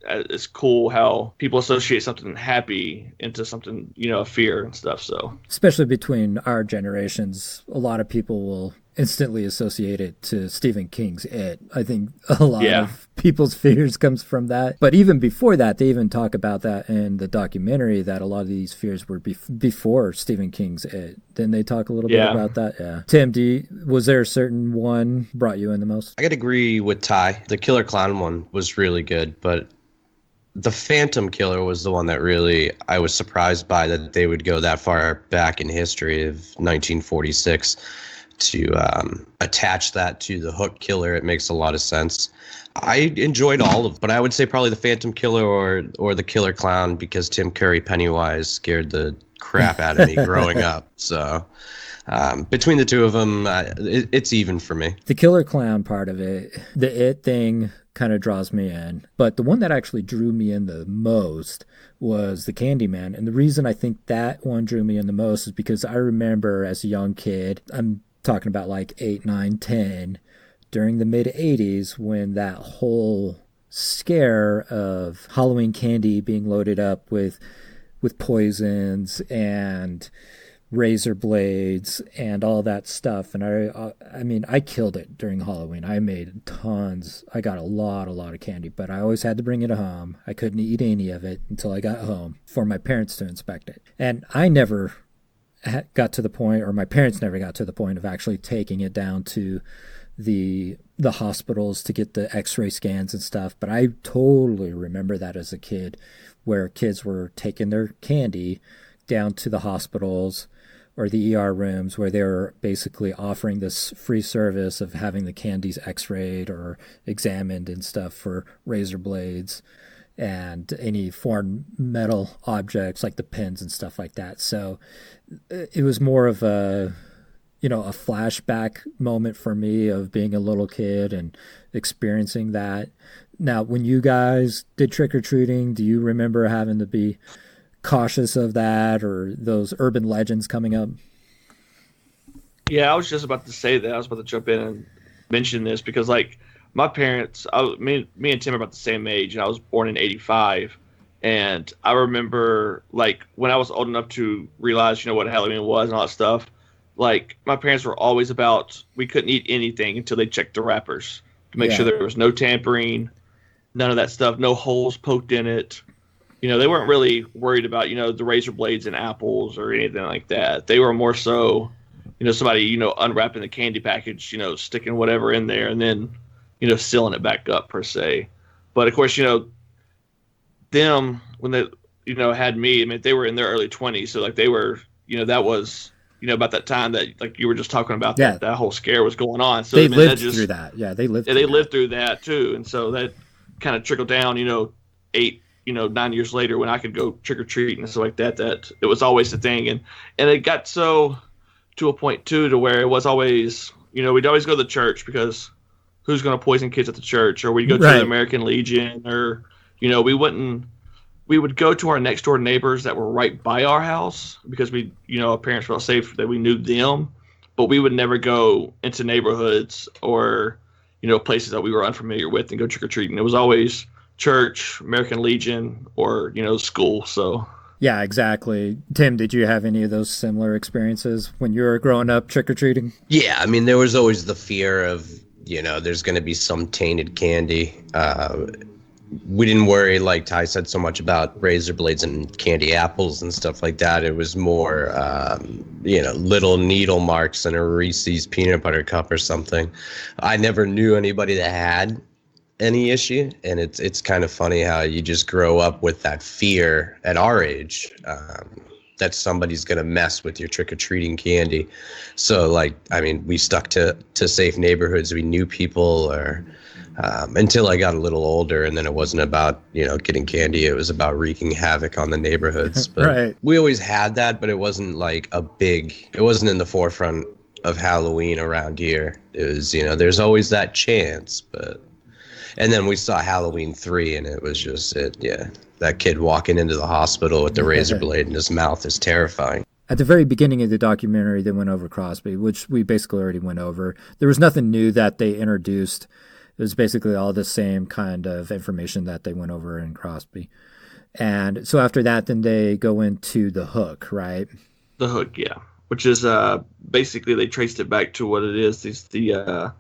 it's cool how people associate something happy into something, a fear and stuff. So especially between our generations, a lot of people will instantly associate it to Stephen King's It. I think a lot of people's fears comes from that. But even before that, they even talk about that in the documentary, that a lot of these fears were before Stephen King's It. Didn't they talk a little bit about that? Yeah. Tim, was there a certain one brought you in the most? I gotta agree with Ty. The Killer Clown one was really good, but the Phantom Killer was the one that really I was surprised by, that they would go that far back in history of 1946 to attach that to the Hook Killer. It makes a lot of sense. I enjoyed all of them, but I would say probably the Phantom Killer or the Killer Clown, because Tim Curry Pennywise scared the crap out of me growing up. So between the two of them, it's even for me. The Killer Clown part of it, the It thing kind of draws me in. But the one that actually drew me in the most was the Candyman. And the reason I think that one drew me in the most is because I remember as a young kid, I'm talking about like 8, 9, 10, during the mid-'80s, when that whole scare of Halloween candy being loaded up with poisons and razor blades and all that stuff. And I mean, I killed it during Halloween. I made tons. I got a lot of candy, but I always had to bring it home. I couldn't eat any of it until I got home for my parents to inspect it. And I never got to the point, or my parents never got to the point of actually taking it down to the hospitals to get the x-ray scans and stuff. But I totally remember that as a kid, where kids were taking their candy down to the hospitals or the ER rooms, where they were basically offering this free service of having the candies x-rayed or examined and stuff for razor blades and any foreign metal objects like the pins and stuff like that. So it was more of a flashback moment for me of being a little kid and experiencing that. Now, when you guys did trick-or-treating, do you remember having to be cautious of that, or those urban legends coming up? Yeah, I was just about to say that. I was about to jump in and mention this because, like, my parents, me and Tim are about the same age, and I was born in 85. And I remember, like, when I was old enough to realize, what Halloween was and all that stuff, like, my parents were always about, we couldn't eat anything until they checked the wrappers to make sure there was no tampering, none of that stuff, no holes poked in it. They weren't really worried about, the razor blades and apples or anything like that. They were more so, somebody, unwrapping the candy package, sticking whatever in there and then, sealing it back up per se. But of course, them, when they, had me, I mean, they were in their early 20s. So like they were, that was, about that time that like you were just talking about, that whole scare was going on. So they lived through that. Yeah, they lived through that too. And so that kind of trickled down, 9 years later when I could go trick-or-treat and stuff like that it was always the thing. And it got so to a point too, to where it was always, we'd always go to the church because who's going to poison kids at the church? Or we'd go to the American Legion, or, we would go to our next door neighbors that were right by our house because our parents felt safe that we knew them, but we would never go into neighborhoods or, places that we were unfamiliar with and go trick-or-treating. It was always church, American Legion, or, school. So yeah, exactly. Tim, did you have any of those similar experiences when you were growing up trick-or-treating? Yeah, I mean, there was always the fear of, there's going to be some tainted candy. We didn't worry, like Ty said, so much about razor blades and candy apples and stuff like that. It was more, little needle marks in a Reese's peanut butter cup or something. I never knew anybody that had any issue, and it's kind of funny how you just grow up with that fear at our age, that somebody's going to mess with your trick-or-treating candy. So, like, I mean, we stuck to safe neighborhoods. We knew people, or until I got a little older, and then it wasn't about, getting candy. It was about wreaking havoc on the neighborhoods. But we always had that, but it wasn't like it wasn't in the forefront of Halloween around here. It was, there's always that chance, but... And then we saw Halloween 3, and it was just that kid walking into the hospital with the razor blade in his mouth is terrifying. At the very beginning of the documentary, they went over Crosby, which we basically already went over. There was nothing new that they introduced. It was basically all the same kind of information that they went over in Crosby. And so after that, then they go into the Hook, right? The Hook, yeah. which is basically they traced it back to what it is. It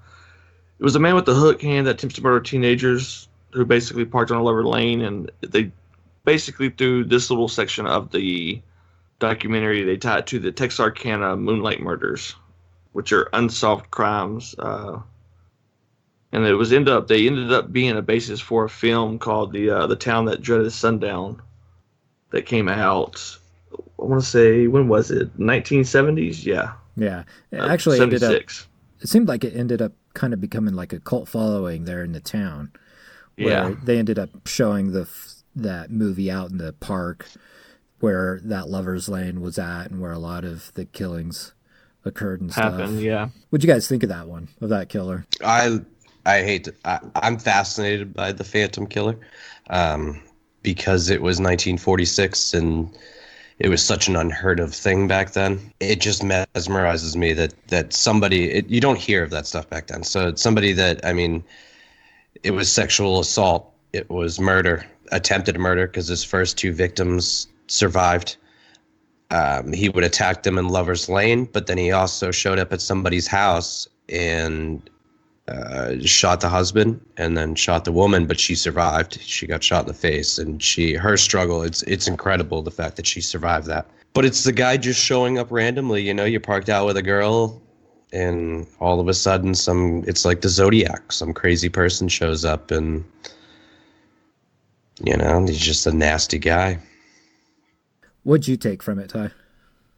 was a man with a hook hand that attempts to murder teenagers who basically parked on a lover lane, and they basically through this little section of the documentary they tie it to the Texarkana Moonlight Murders, which are unsolved crimes. And they ended up being a basis for a film called the Town That Dreaded Sundown that came out. I want to say, when was it? 1970s? Yeah. Yeah. It actually 76. It seemed like it ended up kind of becoming like a cult following there in the town. Where they ended up showing that movie out in the park where that Lover's Lane was at and where a lot of the killings occurred and stuff. Happened, yeah. What'd you guys think of that one, of that killer? I'm fascinated by the Phantom Killer because it was 1946 and it was such an unheard of thing back then. It just mesmerizes me that somebody, you don't hear of that stuff back then. So it's somebody that, I mean, it was sexual assault, it was murder, attempted murder because his first two victims survived. He would attack them in Lover's Lane, but then he also showed up at somebody's house and shot the husband and then shot the woman, but she survived. She got shot in the face, and her struggle, it's incredible, the fact that she survived that. But it's the guy just showing up randomly, you parked out with a girl and all of a sudden it's like the Zodiac, some crazy person shows up and he's just a nasty guy. What'd you take from it, Ty?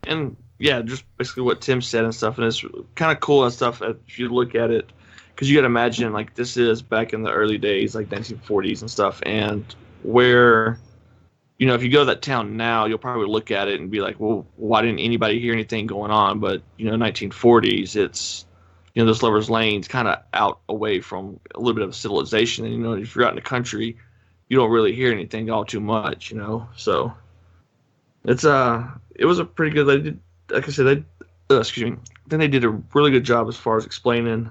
And yeah, just basically what Tim said and stuff, and it's kind of cool and stuff if you look at it. Because you got to imagine, like, this is back in the early days, like 1940s and stuff, and where, if you go to that town now, you'll probably look at it and be like, well, why didn't anybody hear anything going on? But, 1940s, it's, this Lover's Lane's kind of out away from a little bit of civilization. And, if you're out in the country, you don't really hear anything all too much, So it was a pretty good, they did, like I said, I think they did a really good job as far as explaining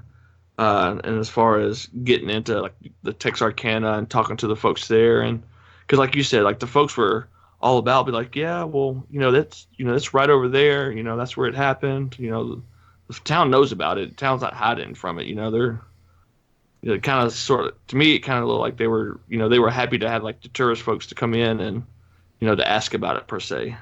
and as far as getting into like the Texarkana and talking to the folks there, and because like you said, like the folks were all about be like, yeah, well, that's right over there, that's where it happened. The town knows about it. The town's not hiding from it. They're kind of sort of, to me, it kind of looked like they were happy to have like the tourist folks to come in and to ask about it per se.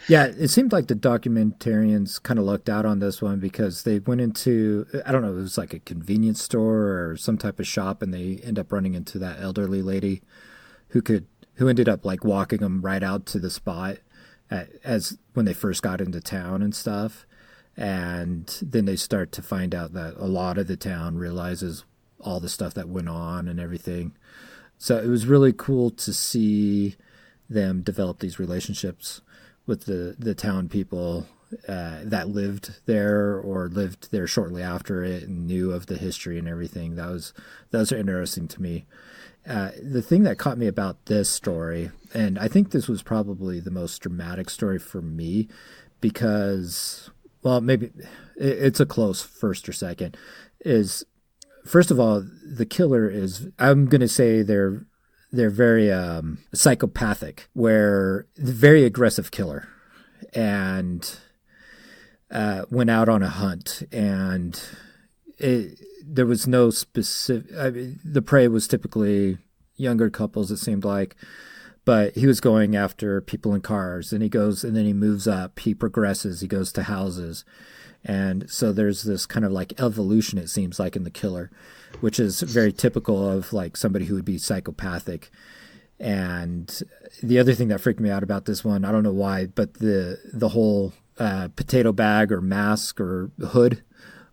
Yeah, it seemed like the documentarians kind of lucked out on this one because they went into, I don't know, it was like a convenience store or some type of shop, and they end up running into that elderly lady who ended up like walking them right out to the spot as when they first got into town and stuff. And then they start to find out that a lot of the town realizes all the stuff that went on and everything. So it was really cool to see them develop these relationships with the town people that lived there or lived there shortly after it and knew of the history and everything. Those are interesting to me. The thing that caught me about this story, and I think this was probably the most dramatic story for me because, well, maybe it's a close first or second, is first of all, the killer is, I'm going to say they're very psychopathic, where very aggressive killer, and went out on a hunt, and there was no specific. I mean, the prey was typically younger couples, it seemed like, but he was going after people in cars, and he goes, and then he moves up, he progresses, he goes to houses, and so there's this kind of like evolution, it seems like, in the killer, which is very typical of like somebody who would be psychopathic. And the other thing that freaked me out about this one, I don't know why, but the whole potato bag or mask or hood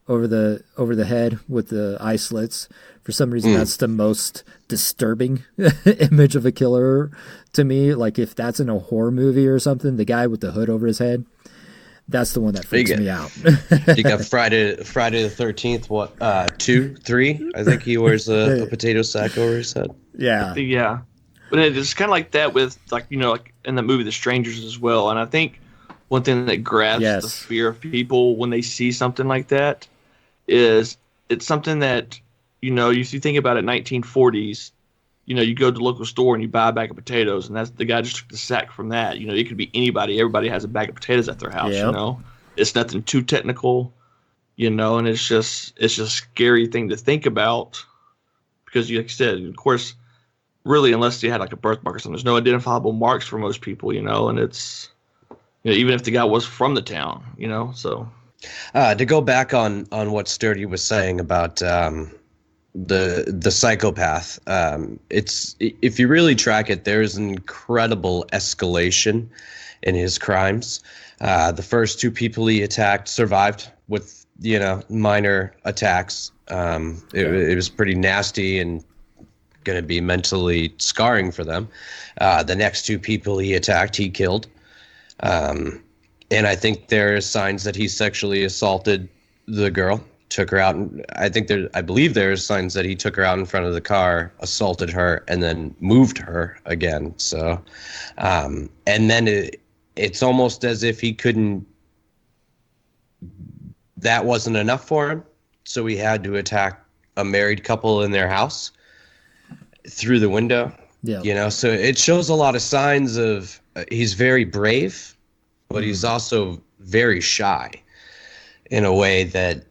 over the head with the eye slits, for some reason that's the most disturbing image of a killer to me. Like if that's in a horror movie or something, the guy with the hood over his head, that's the one that freaks me out. You got Friday the 13th, what, 2, 3? I think he wears a potato sack over his head. Yeah. Yeah. But it's kind of like that with, like, like in the movie The Strangers as well. And I think one thing that grabs the fear of people when they see something like that is it's something that, you think about it, 1940s, you go to the local store and you buy a bag of potatoes, and that's the guy just took the sack from that. It could be anybody. Everybody has a bag of potatoes at their house. Yep. It's nothing too technical. And it's just a scary thing to think about, because, like you said, of course, really, unless you had like a birthmark or something, there's no identifiable marks for most people, and it's, even if the guy was from the town, so. To go back on what Sturdy was saying about the psychopath, it's, if you really track it, there's an incredible escalation in his crimes. The first 2 people he attacked survived with minor attacks. It was pretty nasty and going to be mentally scarring for them. The next 2 people he attacked, he killed. And I think there are signs that he sexually assaulted the girl, took her out. I believe there are signs that he took her out in front of the car, assaulted her, and then moved her again. So, and then it's almost as if he couldn't, that wasn't enough for him. So he had to attack a married couple in their house through the window. Yeah. So it shows a lot of signs of, he's very brave, but he's also very shy in a way that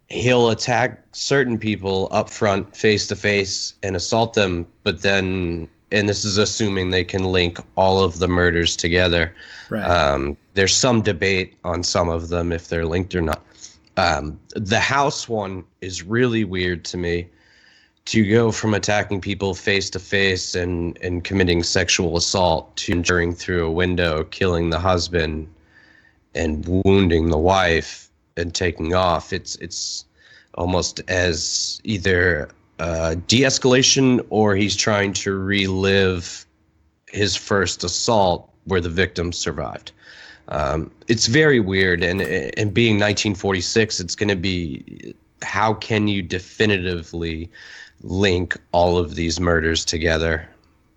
he'll attack certain people up front, face to face, and assault them. But then, and this is assuming they can link all of the murders together. Right. There's some debate on some of them, if they're linked or not. The house one is really weird to me, to go from attacking people face to face and committing sexual assault to entering through a window, killing the husband and wounding the wife and taking off. It's almost as either de-escalation, or he's trying to relive his first assault where the victim survived. It's very weird, and being 1946, it's going to be, how can you definitively link all of these murders together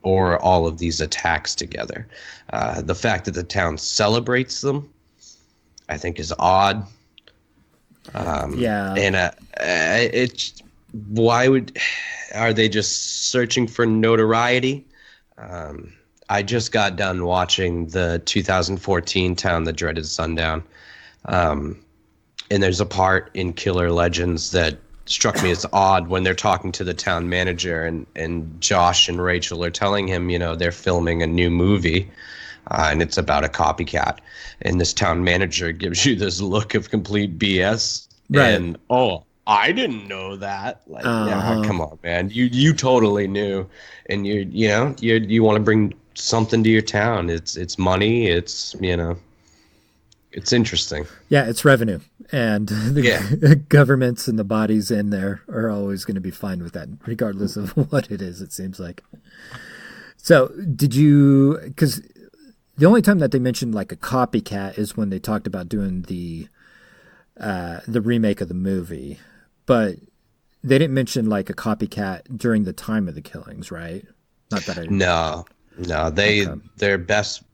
or all of these attacks together? The fact that the town celebrates them, I think, is odd. Yeah. And it's, are they just searching for notoriety? I just got done watching the 2014 Town That Dreaded Sundown. And there's a part in Killer Legends that struck me as odd when they're talking to the town manager, and Josh and Rachel are telling him, they're filming a new movie, and it's about a copycat. And this town manager gives you this look of complete BS. Right. And, I didn't know that. Like, yeah, come on, man. You totally knew. And you want to bring something to your town. It's money. It's, it's interesting. Yeah, it's revenue. And the governments and the bodies in there are always going to be fine with that, regardless of what it is, it seems like. So because the only time that they mentioned like a copycat is when they talked about doing the remake of the movie, but they didn't mention like a copycat during the time of the killings, right? Not that I No, their best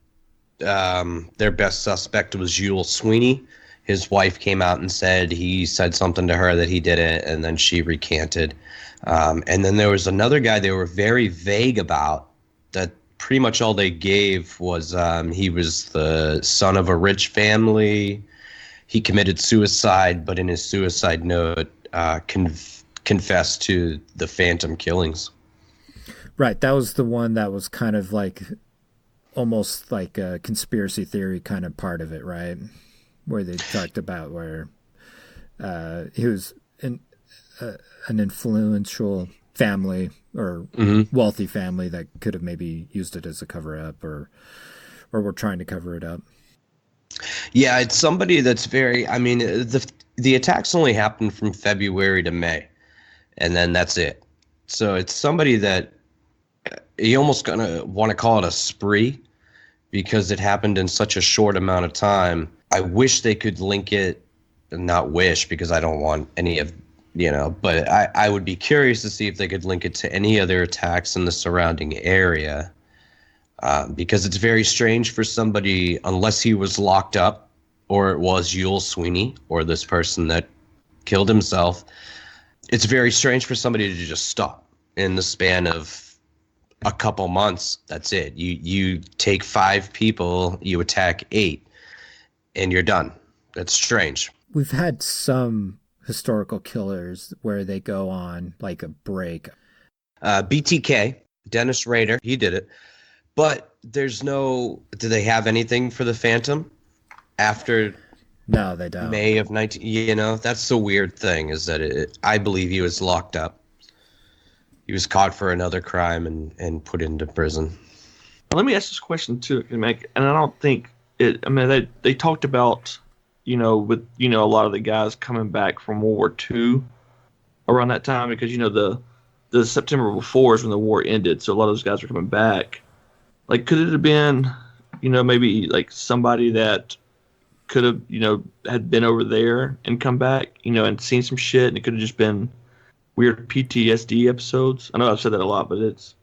suspect was Yule Sweeney. His wife came out and said he said something to her that he didn't, and then she recanted. And then there was another guy they were very vague about, that pretty much all they gave was he was the son of a rich family. He committed suicide, but in his suicide note confessed to the phantom killings. Right, that was the one that was kind of like almost like a conspiracy theory kind of part of it, right? Where they talked about where he was an influential family or wealthy family that could have maybe used it as a cover-up or were trying to cover it up. Yeah, it's somebody that's very, I mean, the attacks only happened from February to May, and then that's it. So it's somebody that you almost gonna want to call it a spree, because it happened in such a short amount of time. I wish they could link it, not wish, because I don't want any of, but I would be curious to see if they could link it to any other attacks in the surrounding area. Because it's very strange for somebody, unless he was locked up, or it was Yule Sweeney, or this person that killed himself. It's very strange for somebody to just stop in the span of a couple months. That's it. You take 5 people, you attack 8, and you're done. That's strange. We've had some historical killers where they go on like a break. BTK, Dennis Rader, he did it. But there's no... Do they have anything for the Phantom after... No, they don't. May of 19... You know, that's the weird thing, is that I believe he was locked up. He was caught for another crime and put into prison. Let me ask this question too, and I don't think it. I mean, they talked about, with a lot of the guys coming back from World War II around that time, because the September before is when the war ended, so a lot of those guys were coming back. Like, could it have been, maybe like somebody that could have, had been over there and come back, and seen some shit, and it could have just been weird PTSD episodes. I know I've said that a lot, but it's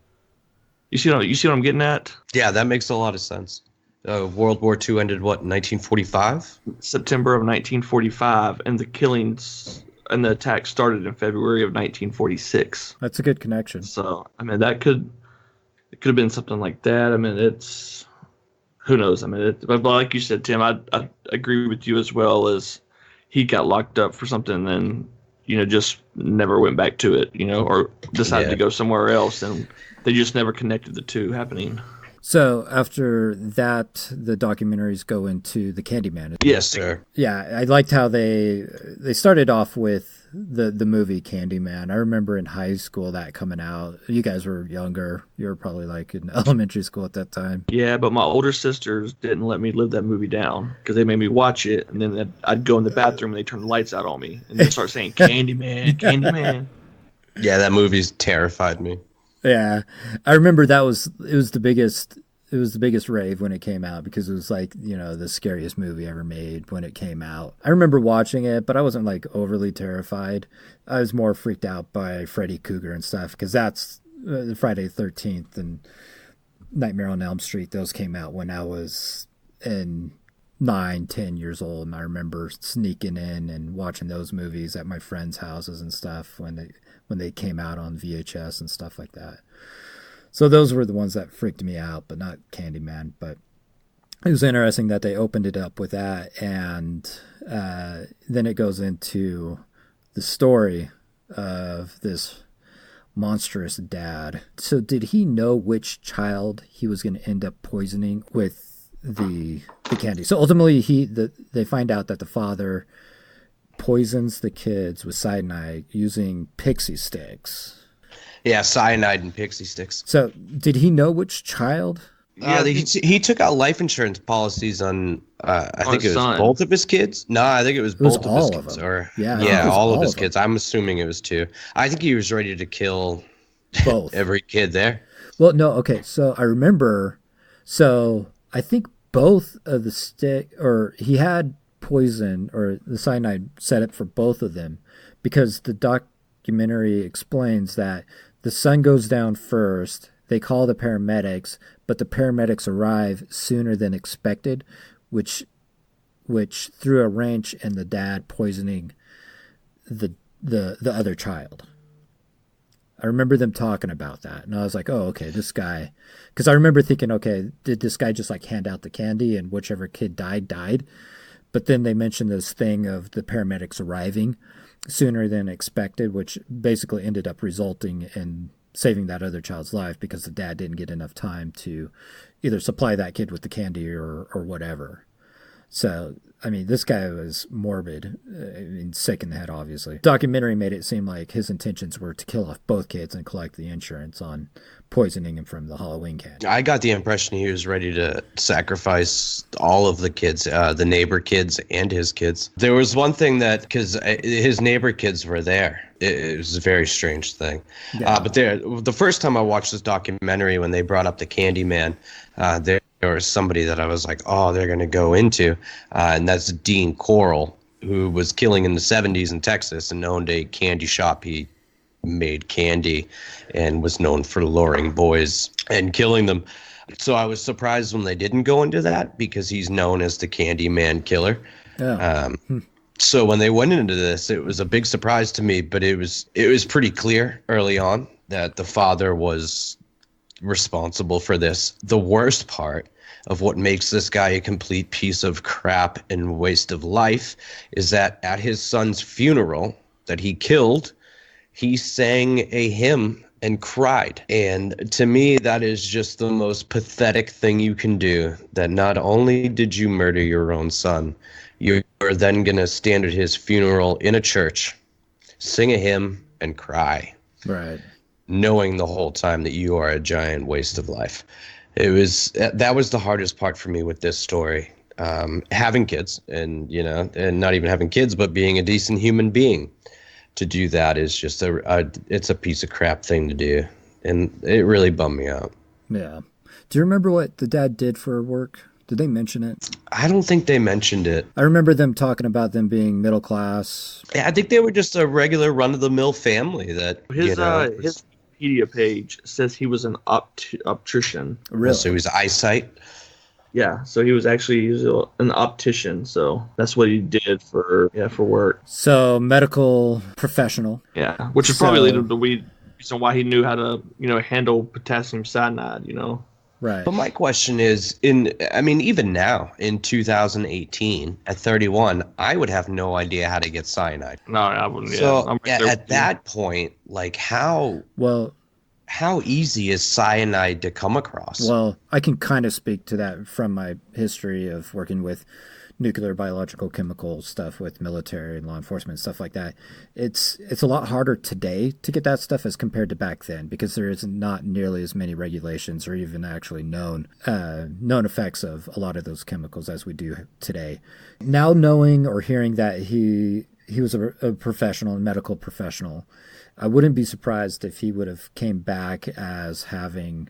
you see what I'm getting at? Yeah, that makes a lot of sense. World War II ended what, 1945? September of 1945, and the killings and the attack started in February of 1946. That's a good connection. So I mean, it could have been something like that. I mean, it's who knows? I mean, but like you said, Tim, I agree with you as well. As he got locked up for something, and then just never went back to it, or decided to go somewhere else, and they just never connected the two happening. So after that, the documentaries go into the Candyman. Yes, sir. Yeah, I liked how they started off with the movie Candyman. I remember in high school that coming out. You guys were younger. You were probably like in elementary school at that time. Yeah, but my older sisters didn't let me live that movie down because they made me watch it, and then I'd go in the bathroom and they turn the lights out on me and they start saying Candyman, Candyman. Yeah, that movie's terrified me. Yeah, I remember it was the biggest rave when it came out because it was like, the scariest movie ever made when it came out. I remember watching it, but I wasn't like overly terrified. I was more freaked out by Freddy Krueger and stuff because that's Friday the 13th and Nightmare on Elm Street. Those came out when I was in 9-10 years old, and I remember sneaking in and watching those movies at my friends' houses and stuff when they came out on VHS and stuff like that. So those were the ones that freaked me out, but not Candyman. But it was interesting that they opened it up with that, and then it goes into the story of this monstrous dad. So did he know which child he was going to end up poisoning with the candy? So ultimately, they find out that the father poisons the kids with cyanide using pixie sticks. Yeah, cyanide and pixie sticks. So did he know which child? Yeah, he took out life insurance policies on I think it was both of his kids. No, I think it was both of his kids. Or all of his kids. I'm assuming it was 2. I think he was ready to kill both every kid there. Well, no, okay. So I remember. So I think both of he had poison or the cyanide set up for both of them, because the documentary explains that the sun goes down first. They call the paramedics, but the paramedics arrive sooner than expected, which threw a wrench in the dad poisoning the other child. I remember them talking about that, and I was like, oh, okay, this guy, because I remember thinking, okay, did this guy just like hand out the candy and whichever kid died? But then they mentioned this thing of the paramedics arriving sooner than expected, which basically ended up resulting in saving that other child's life because the dad didn't get enough time to either supply that kid with the candy or whatever. So, I mean, this guy was morbid, sick in the head, obviously. Documentary made it seem like his intentions were to kill off both kids and collect the insurance on poisoning him from the Halloween candy. I got the impression he was ready to sacrifice all of the kids, the neighbor kids and his kids. There was one thing that, because his neighbor kids were there. It was a very strange thing. Yeah. But the first time I watched this documentary, when they brought up the Candyman, there was somebody that I was like, oh, they're going to go into, and that's Dean Corll, who was killing in the 70s in Texas and owned a candy shop. He made candy and was known for luring boys and killing them. So I was surprised when they didn't go into that, because he's known as the Candyman killer. Yeah. So when they went into this, it was a big surprise to me, but it was pretty clear early on that the father was responsible for this. The worst part of what makes this guy a complete piece of crap and waste of life is that at his son's funeral that he killed, he sang a hymn and cried. And to me, that is just the most pathetic thing you can do, that not only did you murder your own son, you're then going to stand at his funeral in a church, sing a hymn, and cry. Right. Knowing the whole time that you are a giant waste of life. That was the hardest part for me with this story. Having kids and not even having kids, but being a decent human being. To do that is just it's a piece of crap thing to do. And it really bummed me out. Yeah. Do you remember what the dad did for work? Did they mention it? I don't think they mentioned it. I remember them talking about them being middle class. Yeah, I think they were just a regular run-of-the-mill family that, his Wikipedia page says he was an optician. Really? So he was eyesight? Yeah, so he was an optician, so that's what he did for work. So medical professional. Yeah, which is probably the reason why he knew how to, handle potassium cyanide, Right. But my question is, even now in 2018 at 31, I would have no idea how to get cyanide. No, I wouldn't. So at that point, like how easy is cyanide to come across? Well, I can kind of speak to that from my history of working with nuclear, biological, chemical stuff with military and law enforcement, stuff like that. It's a lot harder today to get that stuff as compared to back then, because there is not nearly as many regulations or even actually known effects of a lot of those chemicals as we do today. Now knowing or hearing that he was a professional, a medical professional, I wouldn't be surprised if he would have came back as having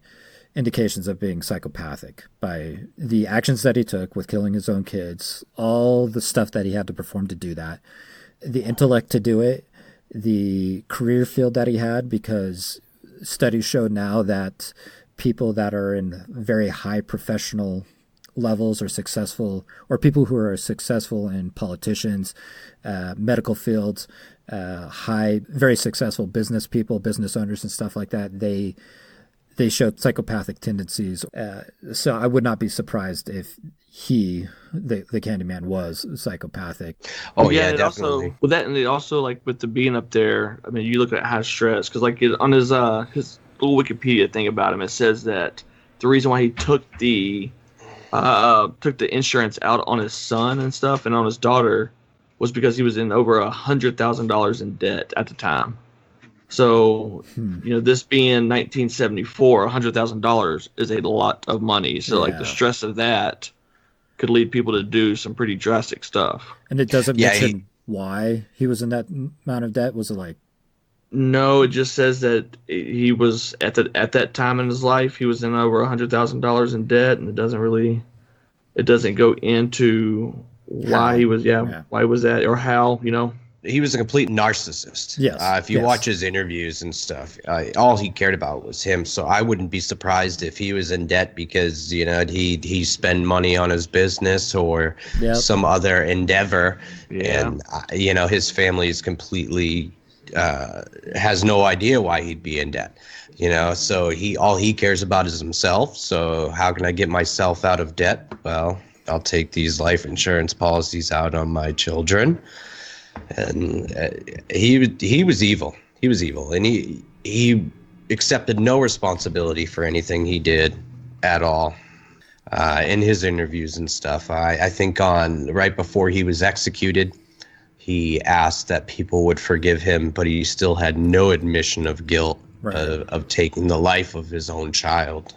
indications of being psychopathic by the actions that he took with killing his own kids, all the stuff that he had to perform to do that, the intellect to do it, the career field that he had, because studies show now that people that are in very high professional levels or successful, or people who are successful in politicians, medical fields, very successful business people, business owners and stuff like that, they showed psychopathic tendencies. So I would not be surprised if the Candyman, was psychopathic. Oh yeah, definitely. Also, with that, and also like with the being up there, I mean, you look at high stress, because like on his little Wikipedia thing about him, it says that the reason why he took the insurance out on his son and stuff and on his daughter was because he was in over $100,000 in debt at the time. So, this being 1974, $100,000 is a lot of money. So, like, the stress of that could lead people to do some pretty drastic stuff. And it doesn't mention why he was in that amount of debt? Was it like... No, it just says that he was, at that time in his life, he was in over $100,000 in debt, and it doesn't go into why he was, why was that, or how, He was a complete narcissist. Yes. If you watch his interviews and stuff, all he cared about was him. So I wouldn't be surprised if he was in debt because, he spent money on his business or some other endeavor. Yeah. And, his family is completely, has no idea why he'd be in debt. So all he cares about is himself. So how can I get myself out of debt? Well, I'll take these life insurance policies out on my children. And he was evil. He was evil, and he accepted no responsibility for anything he did at all. In his interviews and stuff, I think right before he was executed, he asked that people would forgive him, but he still had no admission of guilt of taking the life of his own child.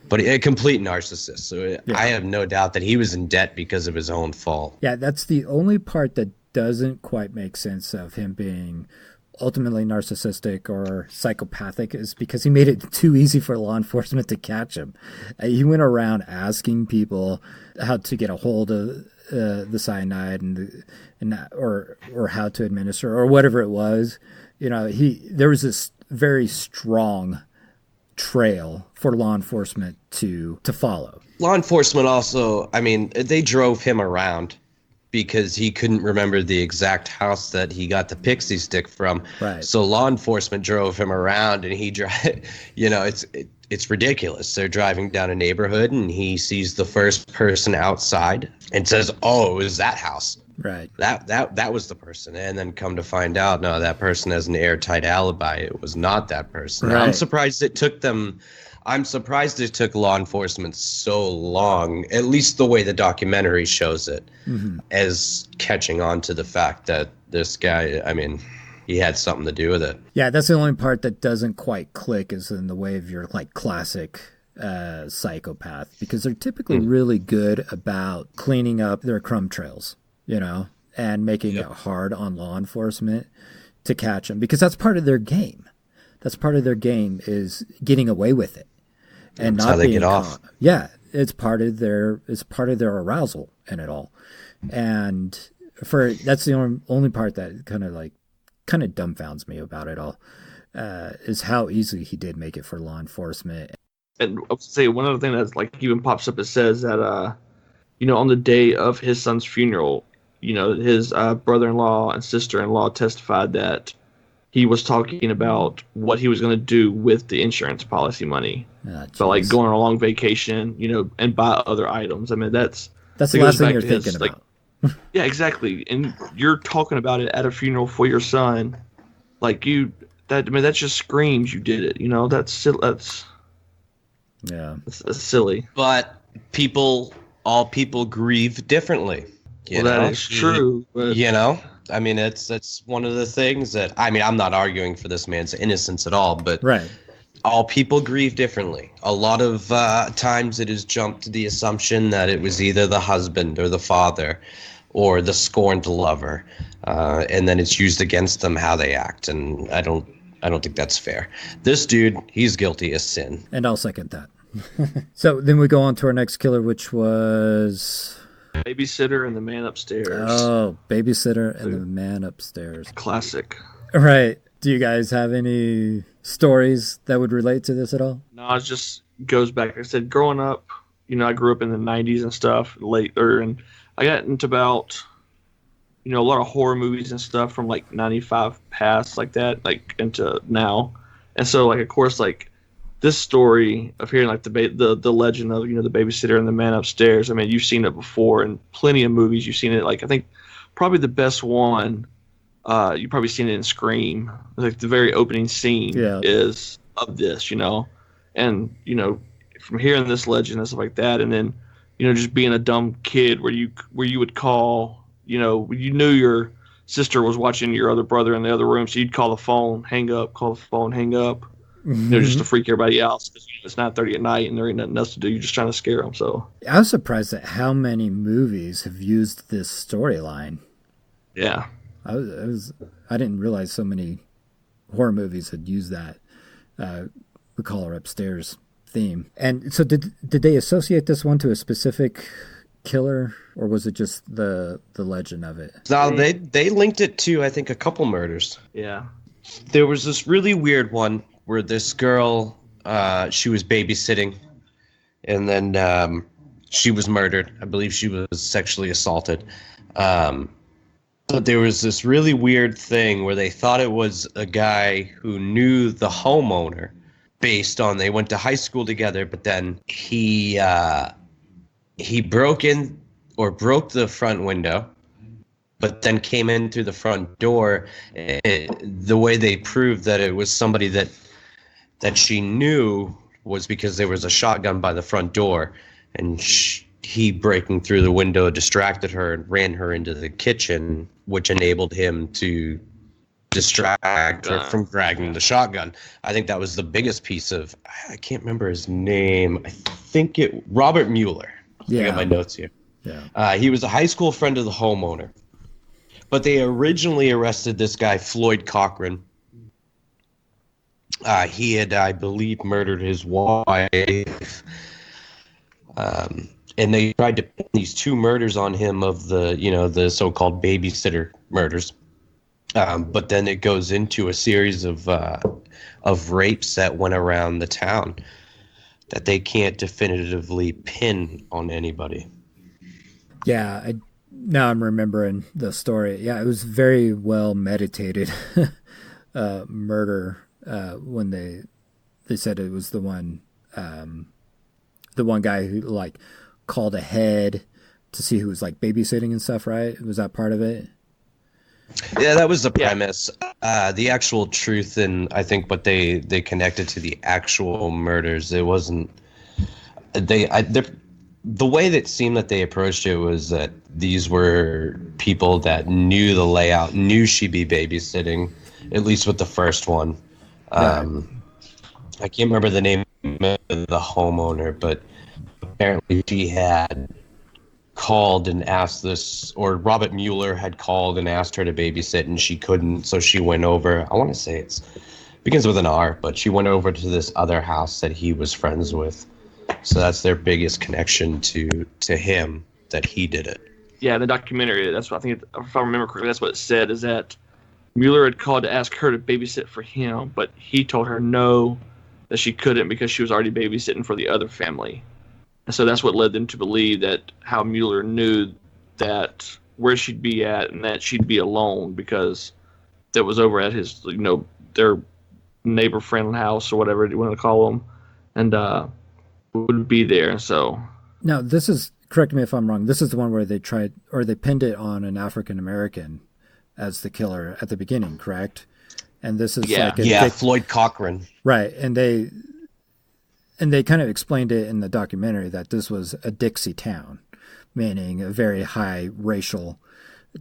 But a complete narcissist. So I have no doubt that he was in debt because of his own fault. Yeah, that's the only part that doesn't quite make sense of him being ultimately narcissistic or psychopathic, is because he made it too easy for law enforcement to catch him. He went around asking people how to get a hold of the cyanide or how to administer or whatever it was. There was this very strong trail for law enforcement to follow. Law enforcement also, they drove him around because he couldn't remember the exact house that he got the pixie stick from. Right. So law enforcement drove him around, and he it's ridiculous. They're driving down a neighborhood and he sees the first person outside and says, "Oh, it was that house." Right. That was the person. And then come to find out, no, that person has an airtight alibi. It was not that person. Right. I'm surprised it took law enforcement so long, at least the way the documentary shows it, as catching on to the fact that this guy, I mean, he had something to do with it. Yeah, that's the only part that doesn't quite click, is in the way of your like classic psychopath, because they're typically really good about cleaning up their crumb trails, you know, and making it hard on law enforcement to catch them, because that's part of their game. That's part of their game, is getting away with it and that's not how they being get caught. off. Yeah, it's part of their arousal in it all, and that's the only part that kind of dumbfounds me about it all, is how easy he did make it for law enforcement. And I'll say one other thing that's like even pops up. It says that you know, on the day of his son's funeral, you know, his brother-in-law and sister-in-law testified that he was talking about what he was going to do with the insurance policy money. But like going on a long vacation, you know, and buy other items. I mean, that's the last thing you're thinking about. Yeah, exactly. And you're talking about it at a funeral for your son. Like that just screams you did it. You know, that's silly. But all people grieve differently. That is true. But... You know, I mean, it's one of the things that, I mean, I'm not arguing for this man's innocence at all, but all people grieve differently. A lot of times it is jumped to the assumption that it was either the husband or the father or the scorned lover, and then it's used against them how they act, and I don't think that's fair. This dude, he's guilty as sin. And I'll second that. So then we go on to our next killer, which was... Babysitter and the Man Upstairs. Oh, Babysitter and the Man Upstairs. Classic. All right. Do you guys have any stories that would relate to this at all? No, it just goes back. Like I said, growing up, you know, I grew up in the 90s and stuff, and I got into about, you know, a lot of horror movies and stuff from like 95 past, like that, like into now. And so, like, of course, like, this story of hearing like the legend of, you know, the babysitter and the man upstairs. I mean, you've seen it before in plenty of movies. You've seen it, like, I think probably the best one. You've probably seen it in Scream. Like the very opening scene is of this, you know, and you know, from hearing this legend and stuff like that, and then, you know, just being a dumb kid where you would call, you know, you knew your sister was watching your other brother in the other room, so you'd call the phone, hang up, call the phone, hang up. You know, just to freak everybody out, because it's 9:30 at night and there ain't nothing else to do. You're just trying to scare them. So I was surprised at how many movies have used this storyline. Yeah, I didn't realize so many horror movies had used that "We Call Her Upstairs" theme. And so, did they associate this one to a specific killer, or was it just the legend of it? No, they linked it to, I think, a couple murders. Yeah. There was this really weird one where this girl, she was babysitting, and then she was murdered. I believe she was sexually assaulted. But there was this really weird thing where they thought it was a guy who knew the homeowner based on they went to high school together, but then he broke the front window, but then came in through the front door. The way they proved that it was somebody that she knew was because there was a shotgun by the front door, and he breaking through the window distracted her and ran her into the kitchen, which enabled him to distract her from dragging the shotgun. I think that was the biggest piece of, I can't remember his name. I think Robert Mueller. Yeah. I got my notes here. Yeah. He was a high school friend of the homeowner. But they originally arrested this guy, Floyd Cochran. He had, I believe, murdered his wife. And they tried to pin these two murders on him of the so-called babysitter murders. But then it goes into a series of rapes that went around the town that they can't definitively pin on anybody. Yeah, now I'm remembering the story. Yeah, it was very well meditated murder when they said it was the one the one guy who like called ahead to see who was like babysitting and stuff, right? Was that part of it? Yeah, that was the premise. The actual truth, and I think what they connected to the actual murders, it wasn't. The way that seemed that they approached it was that these were people that knew the layout, knew she'd be babysitting, at least with the first one. I can't remember the name of the homeowner, but apparently she had called and asked this, or Robert Mueller had called and asked her to babysit, and she couldn't, so she went over. I want to say it begins with an R, but she went over to this other house that he was friends with. So that's their biggest connection to him, that he did it. Yeah, the documentary, that's what I think, if I remember correctly, that's what it said, is that Mueller had called to ask her to babysit for him, but he told her no, that she couldn't because she was already babysitting for the other family. And so that's what led them to believe that how Mueller knew that where she'd be at and that she'd be alone because that was over at his, their neighbor friend house or whatever you want to call them, and would be there. So now this is, correct me if I'm wrong, this is the one where they tried, or they pinned it on an African American as the killer at the beginning, correct? And this is Floyd Cochran, right? And they kind of explained it in the documentary that this was a Dixie town, meaning a very high racial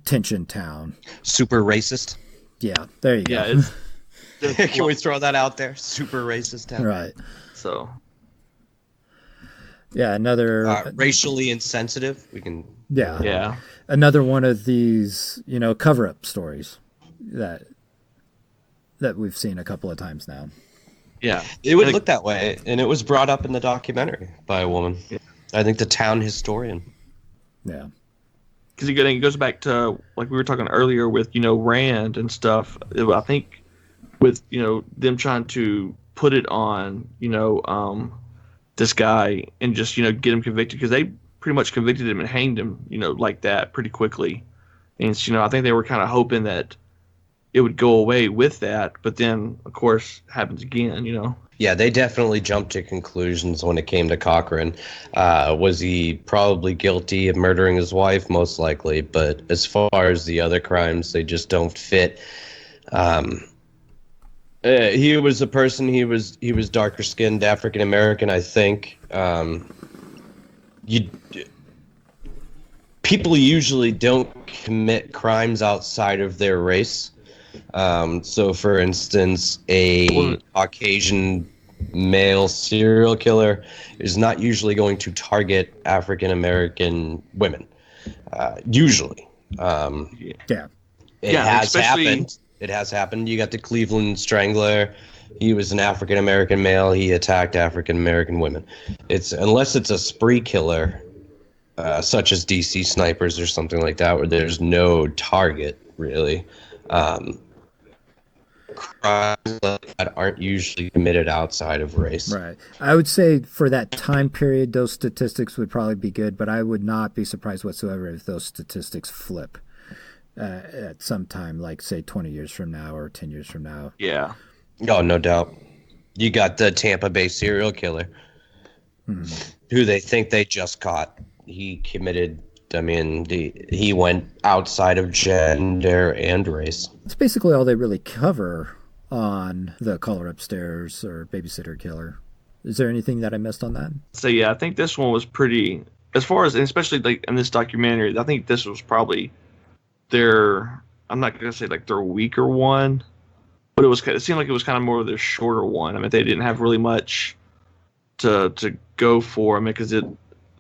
tension town. Super racist. Yeah, there you go. Can we throw that out there? Super racist town. Right. So. Yeah, another racially insensitive. We can. Yeah. Another one of these, cover-up stories that we've seen a couple of times now. Yeah, it would look that way, and it was brought up in the documentary by a woman. Yeah. I think the town historian. Yeah, because it goes back to like we were talking earlier with Rand and stuff. I think with them trying to put it on this guy and just get him convicted, because they pretty much convicted him and hanged him like that pretty quickly, and I think they were kind of hoping that it would go away with that, but then of course happens again. Yeah, they definitely jumped to conclusions when it came to Cochran. Was he probably guilty of murdering his wife? Most likely, but as far as the other crimes, they just don't fit. He was a person. He was darker skinned, African American, I think. People usually don't commit crimes outside of their race. So, for instance, a Caucasian male serial killer is not usually going to target African American women. Usually, it has happened. It has happened. You got the Cleveland Strangler. He was an African American male. He attacked African American women. Unless it's a spree killer, such as DC snipers or something like that, where there's no target really. Crimes like that aren't usually committed outside of race. Right. I would say for that time period, those statistics would probably be good, but I would not be surprised whatsoever if those statistics flip at some time, like say 20 years from now or 10 years from now. Yeah. Oh, no doubt. You got the Tampa Bay serial killer, who they think they just caught. He committed. He went outside of gender and race. It's basically all they really cover on the caller upstairs or babysitter killer. Is there anything that I missed on that? So yeah, I think this one was pretty, as far as, especially like in this documentary, I think this was probably their, I'm not going to say like their weaker one, but it seemed like it was kind of more of their shorter one. They didn't have really much to go for. Because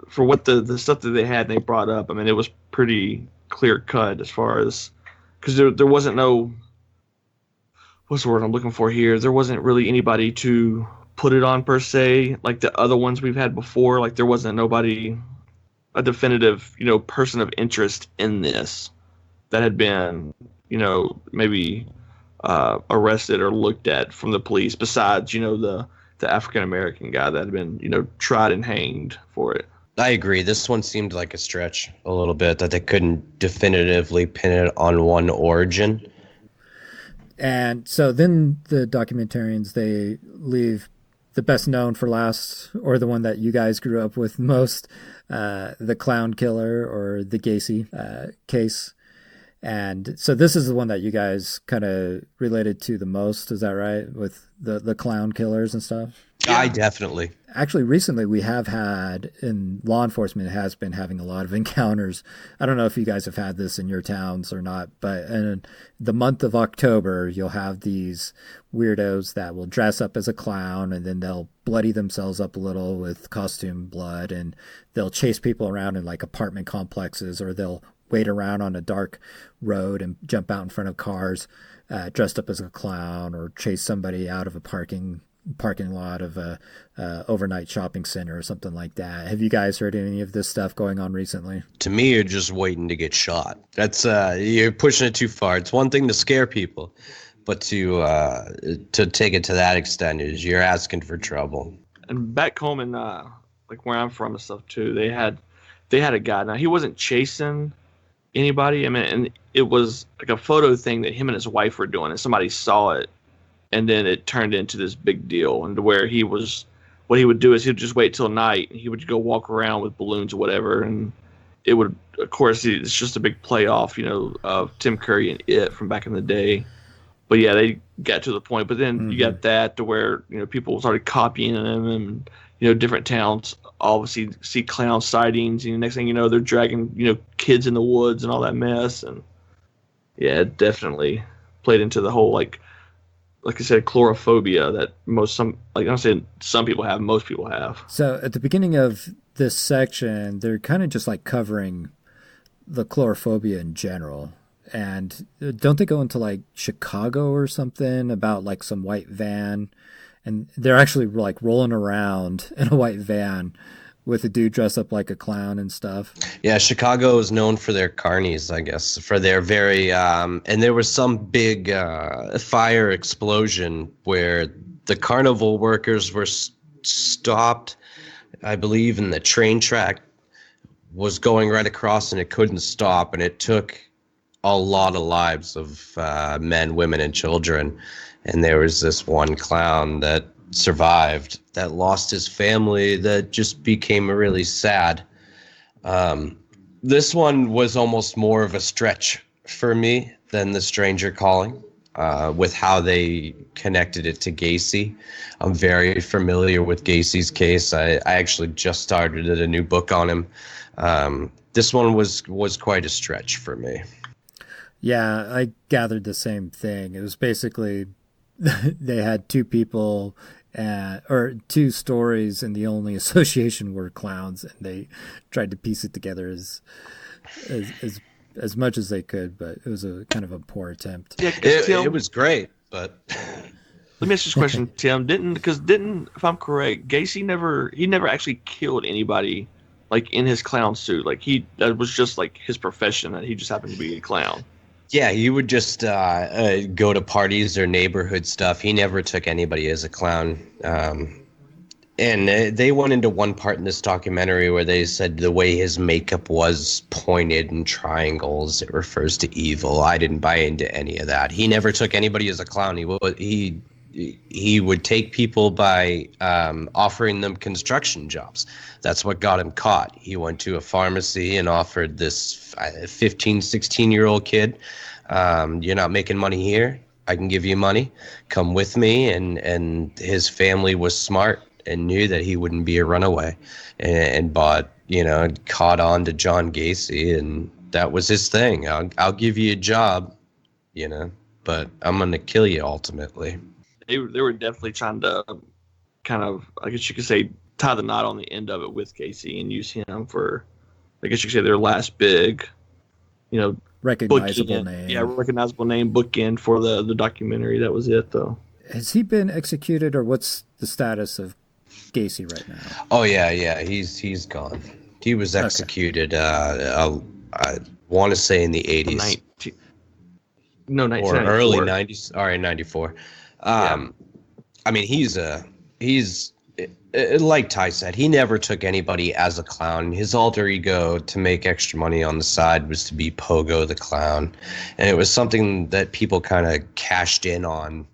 for what the stuff that they had and they brought up, it was pretty clear cut as far as, because there wasn't no, what's the word I'm looking for here? There wasn't really anybody to put it on per se, like the other ones we've had before. Like there wasn't nobody, a definitive, person of interest in this that had been, maybe arrested or looked at from the police besides, the African American guy that had been, tried and hanged for it. I agree. This one seemed like a stretch a little bit, that they couldn't definitively pin it on one origin. And so then the documentarians, they leave the best known for last, or the one that you guys grew up with most, the clown killer or the Gacy case. And so this is the one that you guys kind of related to the most. Is that right? With the clown killers and stuff? I definitely. Actually, recently we have had, in law enforcement, has been having a lot of encounters. I don't know if you guys have had this in your towns or not, but in the month of October, you'll have these weirdos that will dress up as a clown, and then they'll bloody themselves up a little with costume blood, and they'll chase people around in like apartment complexes, or they'll wait around on a dark road and jump out in front of cars dressed up as a clown, or chase somebody out of a parking lot of a overnight shopping center or something like that. Have you guys heard any of this stuff going on recently? To me, you're just waiting to get shot. That's you're pushing it too far. It's one thing to scare people, but to take it to that extent is you're asking for trouble. And back home in like where I'm from and stuff too, they had a guy. Now he wasn't chasing anybody. I mean, and it was like a photo thing that him and his wife were doing, and somebody saw it. And then it turned into this big deal, and where what he would do is he'd just wait till night. And he would go walk around with balloons or whatever, and it would, of course, it's just a big playoff, of Tim Curry and It from back in the day. But yeah, they got to the point. But then you got that to where people started copying them, and different towns obviously see clown sightings, and the next thing you know, they're dragging kids in the woods and all that mess. And yeah, it definitely played into the whole like I said, chlorophobia that some people have, most people have. So at the beginning of this section, they're kind of just like covering the chlorophobia in general. And don't they go into like Chicago or something about like some white van? And they're actually like rolling around in a white van with a dude dressed up like a clown and stuff. Yeah, Chicago is known for their carnies, I guess, for their very and there was some big fire explosion where the carnival workers were stopped, I believe, and the train track was going right across and it couldn't stop, and it took a lot of lives of men, women, and children. And there was this one clown that survived, that lost his family, that just became really sad. This one was almost more of a stretch for me than The Stranger Calling, with how they connected it to Gacy. I'm very familiar with Gacy's case. I actually just started a new book on him. This one was quite a stretch for me. Yeah, I gathered the same thing. It was basically they had two people or two stories, and the only association were clowns, and they tried to piece it together as much as they could, but it was a kind of a poor attempt. Yeah, it was great, but let me ask you this question, Tim. Didn't if I'm correct, Gacy never actually killed anybody like in his clown suit. Like that was just like his profession, that he just happened to be a clown. Yeah, he would just go to parties or neighborhood stuff. He never took anybody as a clown. And they went into one part in this documentary where they said the way his makeup was pointed in triangles, it refers to evil. I didn't buy into any of that. He never took anybody as a clown. He would take people by offering them construction jobs. That's what got him caught. He went to a pharmacy and offered this 15, 16-year-old kid, you're not making money here. I can give you money. Come with me. And his family was smart and knew that he wouldn't be a runaway, and caught on to John Gacy, and that was his thing. I'll give you a job, but I'm going to kill you ultimately. They were definitely trying to kind of, I guess you could say, tie the knot on the end of it with Gacy and use him for, I guess you could say, their last big, recognizable name. Yeah, recognizable name, bookend for the documentary. That was it, though. Has he been executed, or what's the status of Gacy right now? Oh yeah, he's gone. He was executed. I want to say in the 80s. Or early 90s. All right, 94. I mean, he's like Ty said, he never took anybody as a clown. His alter ego to make extra money on the side was to be Pogo the Clown, and it was something that people kind of cashed in on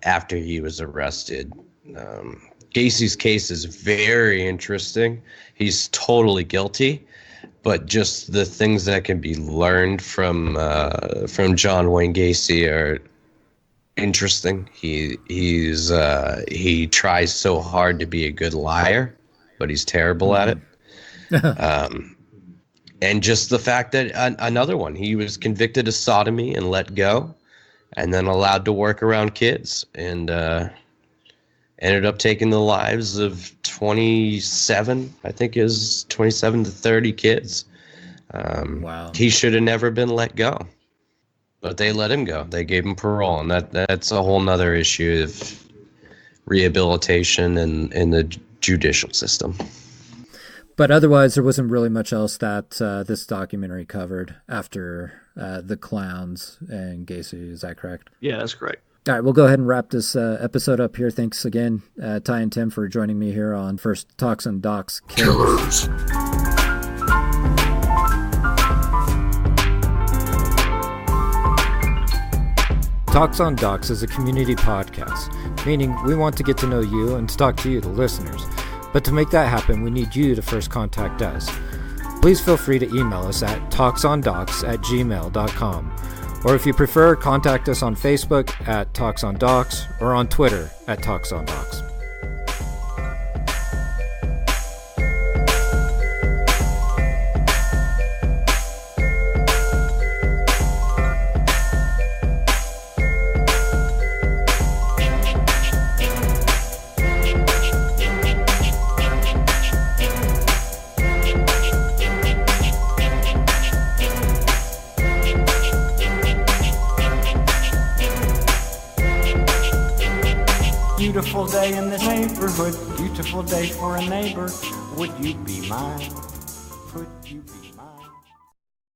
after he was arrested. Gacy's case is very interesting. He's totally guilty, but just the things that can be learned from John Wayne Gacy are interesting. He tries so hard to be a good liar, but he's terrible at it. And just the fact that another one, he was convicted of sodomy and let go, and then allowed to work around kids, and ended up taking the lives of 27 to 30 kids. Wow. He should have never been let go, but they let him go. They gave him parole, and that's a whole nother issue of rehabilitation and in the judicial system. But otherwise, there wasn't really much else that this documentary covered after the clowns and Gacy. Is that correct? Yeah, that's correct. All right, we'll go ahead and wrap this episode up here. Thanks again, Ty and Tim, for joining me here on First Talks on Docs Killers. Talks on Docs is a community podcast, meaning we want to get to know you and to talk to you, the listeners. But to make that happen, we need you to first contact us. Please feel free to email us at talksondocs@gmail.com. Or if you prefer, contact us on Facebook at Talks on Docs or on Twitter at Talks on Docs. Beautiful day in this neighborhood, beautiful day for a neighbor. Would you be mine? Could you be